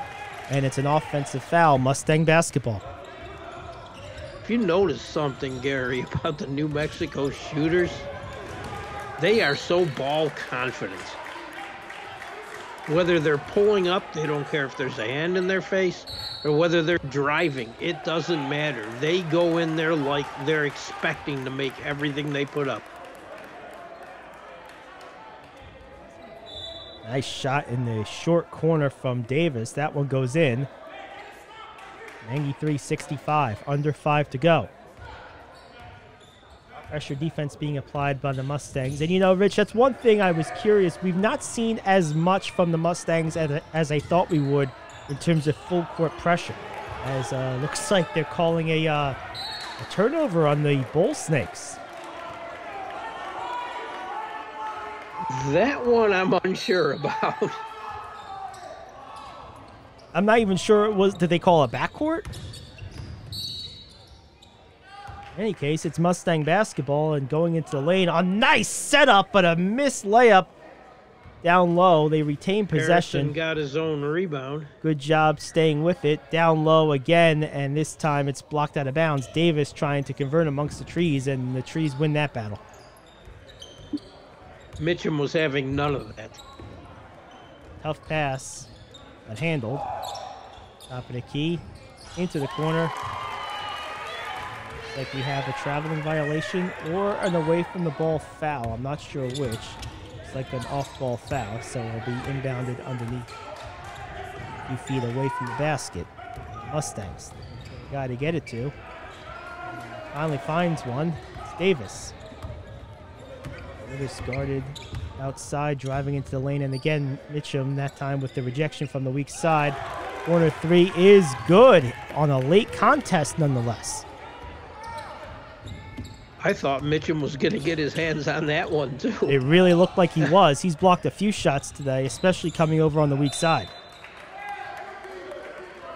and it's an offensive foul. Mustang basketball. If you notice something, Gary, about the New Mexico shooters, they are so ball confident. Whether they're pulling up, they don't care if there's a hand in their face, or whether they're driving, it doesn't matter. They go in there like they're expecting to make everything they put up. Nice shot in the short corner from Davis. That one goes in. 93-65, under 5 to go. Pressure defense being applied by the Mustangs. And, you know, Rich, that's one thing I was curious. We've not seen as much from the Mustangs as I thought we would in terms of full court pressure. As looks like they're calling a turnover on the Bullsnakes. That one I'm unsure about. I'm not even sure it was. Did they call a backcourt? In any case, it's Mustang basketball and going into the lane. A nice setup, but a missed layup down low. They retain possession. Harrison got his own rebound. Good job staying with it. Down low again, and this time it's blocked out of bounds. Davis trying to convert amongst the trees, and the trees win that battle. Mitchum was having none of that. Tough pass, but handled. Top of the key, into the corner. Looks like we have a traveling violation or an away from the ball foul. I'm not sure which. It's like an off-ball foul, so it'll be inbounded underneath. A few feet away from the basket. Mustangs, the guy to get it to. Finally finds one. It's Davis. Davis guarded outside, driving into the lane, and again, Mitchum, that time with the rejection from the weak side. Corner 3 is good on a late contest, nonetheless. I thought Mitchum was going to get his hands on that one, too. It really looked like he was. He's blocked a few shots today, especially coming over on the weak side.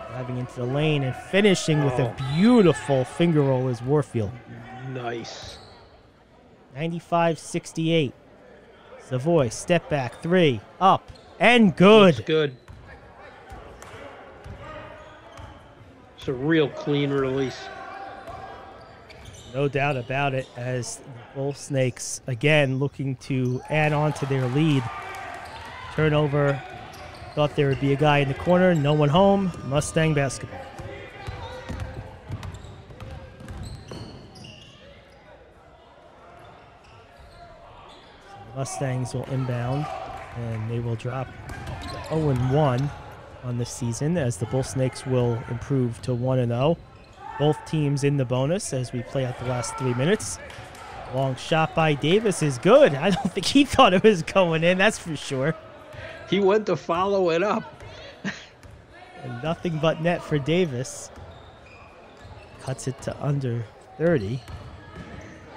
Driving into the lane and finishing with a beautiful finger roll is Warfield. Nice. 95-68. Savoy, step back, 3, up, and good. Looks good. It's a real clean release. No doubt about it, as the Bullsnakes, again, looking to add on to their lead. Turnover. Thought there would be a guy in the corner. No one home. Mustang basketball. Mustangs will inbound, and they will drop 0-1 on the season, as the Bullsnakes will improve to 1-0. Both teams in the bonus as we play out the last 3 minutes. Long shot by Davis is good. I don't think he thought it was going in, that's for sure. He went to follow it up. And nothing but net for Davis. Cuts it to under 30.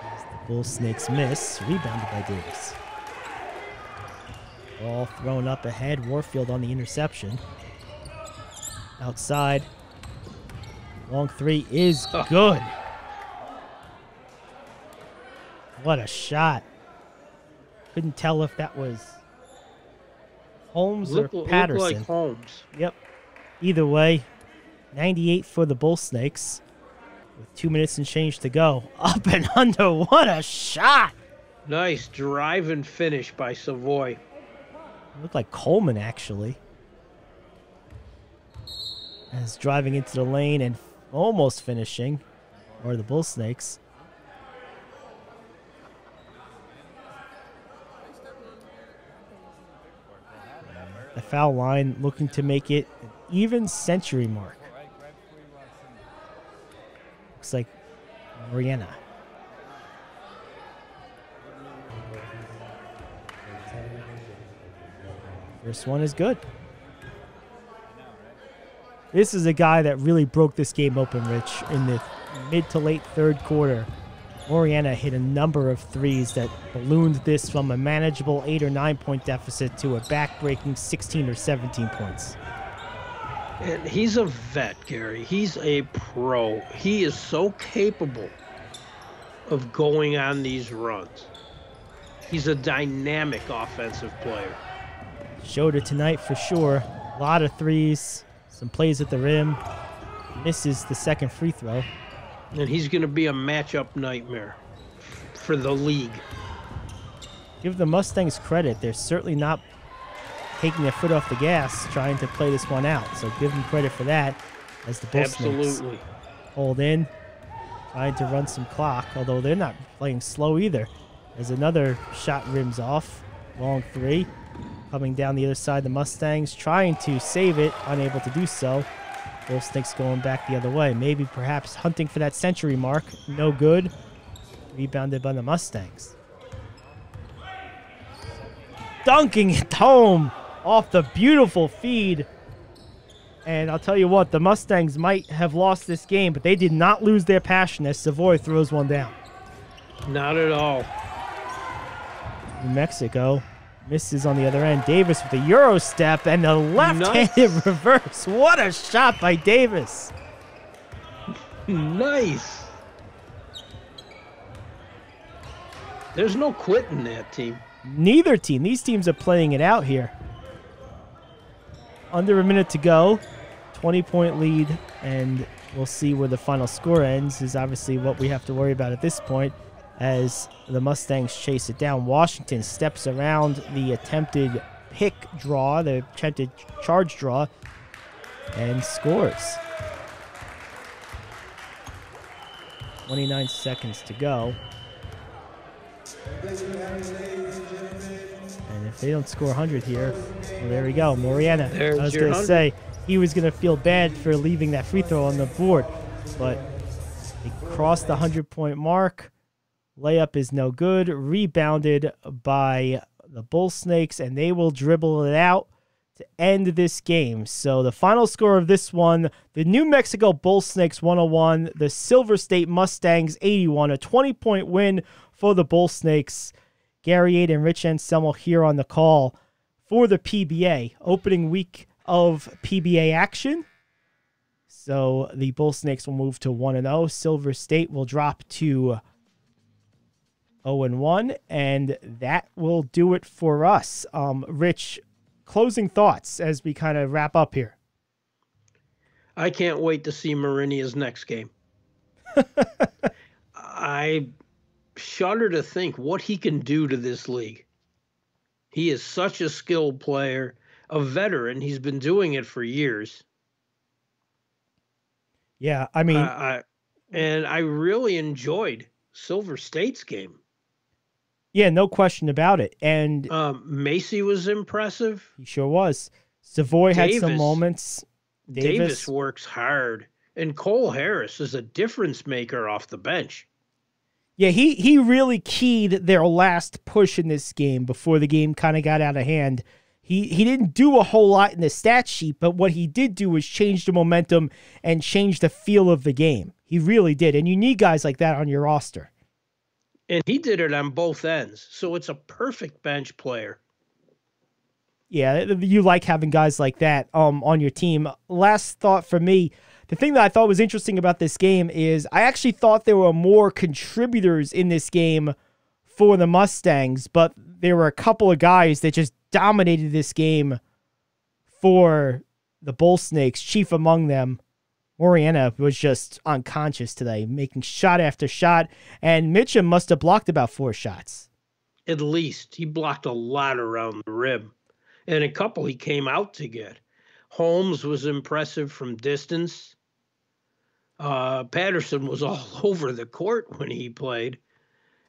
As the Bullsnakes miss. Rebounded by Davis. Ball thrown up ahead. Warfield on the interception. Outside. Long three is good. What a shot. Couldn't tell if that was Holmes or Patterson. Looked like Holmes. Yep. Either way, 98 for the Bullsnakes with 2 minutes and change to go. Up and under. What a shot. Nice drive and finish by Savoy. Looked like Coleman, actually. As driving into the lane and almost finishing, or the Bullsnakes. The foul line looking to make it an even century mark. Looks like Mariana. First one is good. This is a guy that really broke this game open, Rich, in the mid to late third quarter. Oriana hit a number of threes that ballooned this from a manageable 8 or 9 point deficit to a back-breaking 16 or 17 points. And he's a vet, Gary. He's a pro. He is so capable of going on these runs. He's a dynamic offensive player. Showed it tonight for sure. A lot of threes. Some plays at the rim. Misses the second free throw. And he's going to be a matchup nightmare for the league. Give the Mustangs credit. They're certainly not taking their foot off the gas trying to play this one out. So give them credit for that as the Bullsnakes hold in. Trying to run some clock, although they're not playing slow either. As another shot rims off. Long three. Coming down the other side, the Mustangs trying to save it, unable to do so. Bullsnakes going back the other way. Maybe perhaps hunting for that century mark. No good. Rebounded by the Mustangs. Dunking it home off the beautiful feed. And I'll tell you what, the Mustangs might have lost this game, but they did not lose their passion as Savoy throws one down. Not at all. New Mexico misses on the other end. Davis with a Euro step and the left-handed reverse. What a shot by Davis. Nice. There's no quitting that team. Neither team. These teams are playing it out here. Under a minute to go. 20-point lead, and we'll see where the final score ends is obviously what we have to worry about at this point as the Mustangs chase it down. Washington steps around the attempted pick draw, the attempted charge draw, and scores. 29 seconds to go. And if they don't score 100 here, well, there we go. Mariana. I was going to say, he was going to feel bad for leaving that free throw on the board, but he crossed the 100-point mark. Layup is no good. Rebounded by the Bullsnakes, and they will dribble it out to end this game. So the final score of this one, the New Mexico Bullsnakes 101, the Silver State Mustangs 81, a 20-point win for the Bullsnakes. Gary Ayd and Rich Anselmo here on the call for the PBA. Opening week of PBA action. So the Bullsnakes will move to 1-0. Silver State will drop to 0-1, and that will do it for us. Rich, closing thoughts as we kind of wrap up here. I can't wait to see Marinia's next game. I shudder to think what he can do to this league. He is such a skilled player, a veteran. He's been doing it for years. Yeah, I mean... and I really enjoyed Silver State's game. Yeah, no question about it. And Macy was impressive. He sure was. Savoy had some moments. Davis works hard. And Cole Harris is a difference maker off the bench. Yeah, he really keyed their last push in this game before the game kind of got out of hand. He didn't do a whole lot in the stat sheet, but what he did do was change the momentum and change the feel of the game. He really did. And you need guys like that on your roster. And he did it on both ends. So it's a perfect bench player. Yeah, you like having guys like that on your team. Last thought for me, the thing that I thought was interesting about this game is I actually thought there were more contributors in this game for the Mustangs, but there were a couple of guys that just dominated this game for the Bullsnakes. Chief among them, Moriana, was just unconscious today, making shot after shot, and Mitchum must have blocked about 4 shots. At least. He blocked a lot around the rim, and a couple he came out to get. Holmes was impressive from distance. Patterson was all over the court when he played.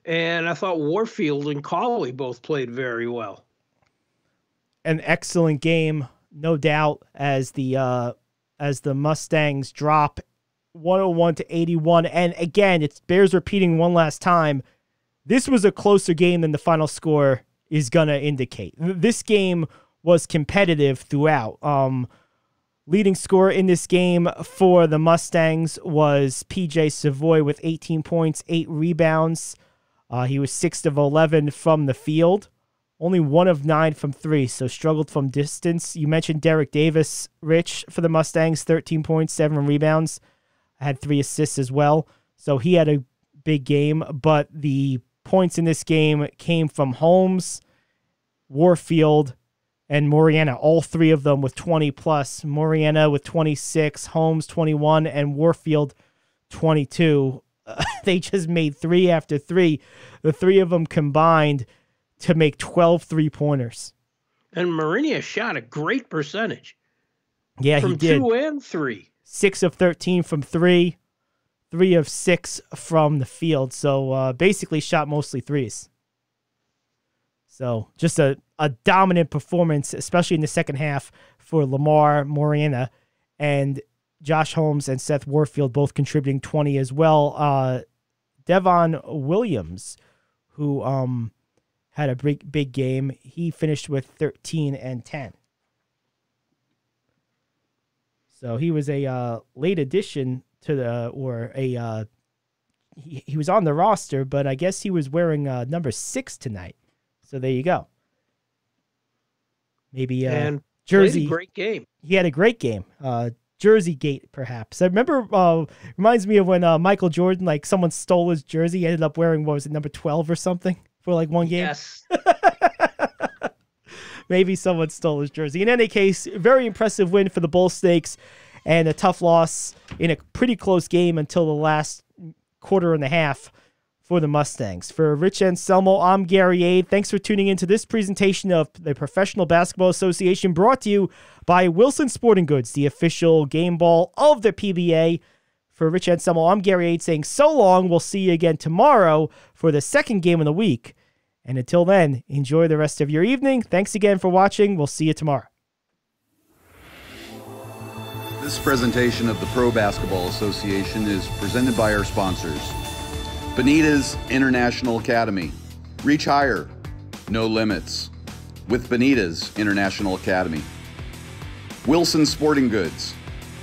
And I thought Warfield and Cauley both played very well. An excellent game, no doubt, as the Mustangs drop 101-81. And again, it bears repeating one last time, this was a closer game than the final score is going to indicate. This game was competitive throughout. Leading scorer in this game for the Mustangs was PJ Savoy with 18 points, 8 rebounds. He was 6 of 11 from the field, only 1 of 9 from 3, so struggled from distance. You mentioned Derek Davis, Rich, for the Mustangs, 13 points, 7 rebounds, had 3 assists as well. So he had a big game, but the points in this game came from Holmes, Warfield, and Moriana, all 3 of them with 20+. Moriana with 26, Holmes 21, and Warfield 22. They just made 3 after 3. The 3 of them combined to make 12 3-pointers. And Marinia shot a great percentage. Yeah, he did. From 2 and 3. 6 of 13 from 3, 3 of 6 from the field. So basically shot mostly threes. So just a dominant performance, especially in the second half for Lamar Moriana, and Josh Holmes and Seth Warfield both contributing 20 as well. Devon Williams, who had a big game, he finished with 13 and 10. So he was a late addition to the, he was on the roster, but I guess he was wearing number 6 tonight. So there you go. Maybe and Jersey. Played a great game. He had a great game. Jersey Gate, perhaps. I remember, reminds me of when Michael Jordan, like someone stole his jersey, ended up wearing, what was it, number 12 or something for like one game? Yes. Maybe someone stole his jersey. In any case, very impressive win for the Bullsnakes and a tough loss in a pretty close game until the last quarter and a half for the Mustangs. For Rich Anselmo, I'm Gary Ayd. Thanks for tuning into this presentation of the Professional Basketball Association, brought to you by Wilson Sporting Goods, the official game ball of the PBA. For Rich Anselmo, I'm Gary Ayd saying so long. We'll see you again tomorrow for the second game of the week. And until then, enjoy the rest of your evening. Thanks again for watching. We'll see you tomorrow. This presentation of the Pro Basketball Association is presented by our sponsors. Benitez International Academy. Reach higher, no limits. With Benitez International Academy. Wilson Sporting Goods,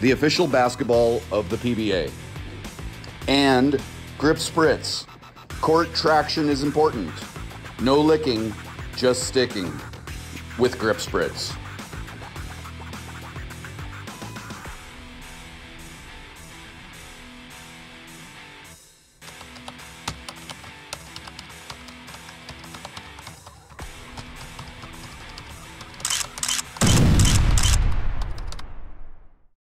the official basketball of the PBA. And Grip Spritz. Court traction is important. No licking, just sticking. With Grip Spritz.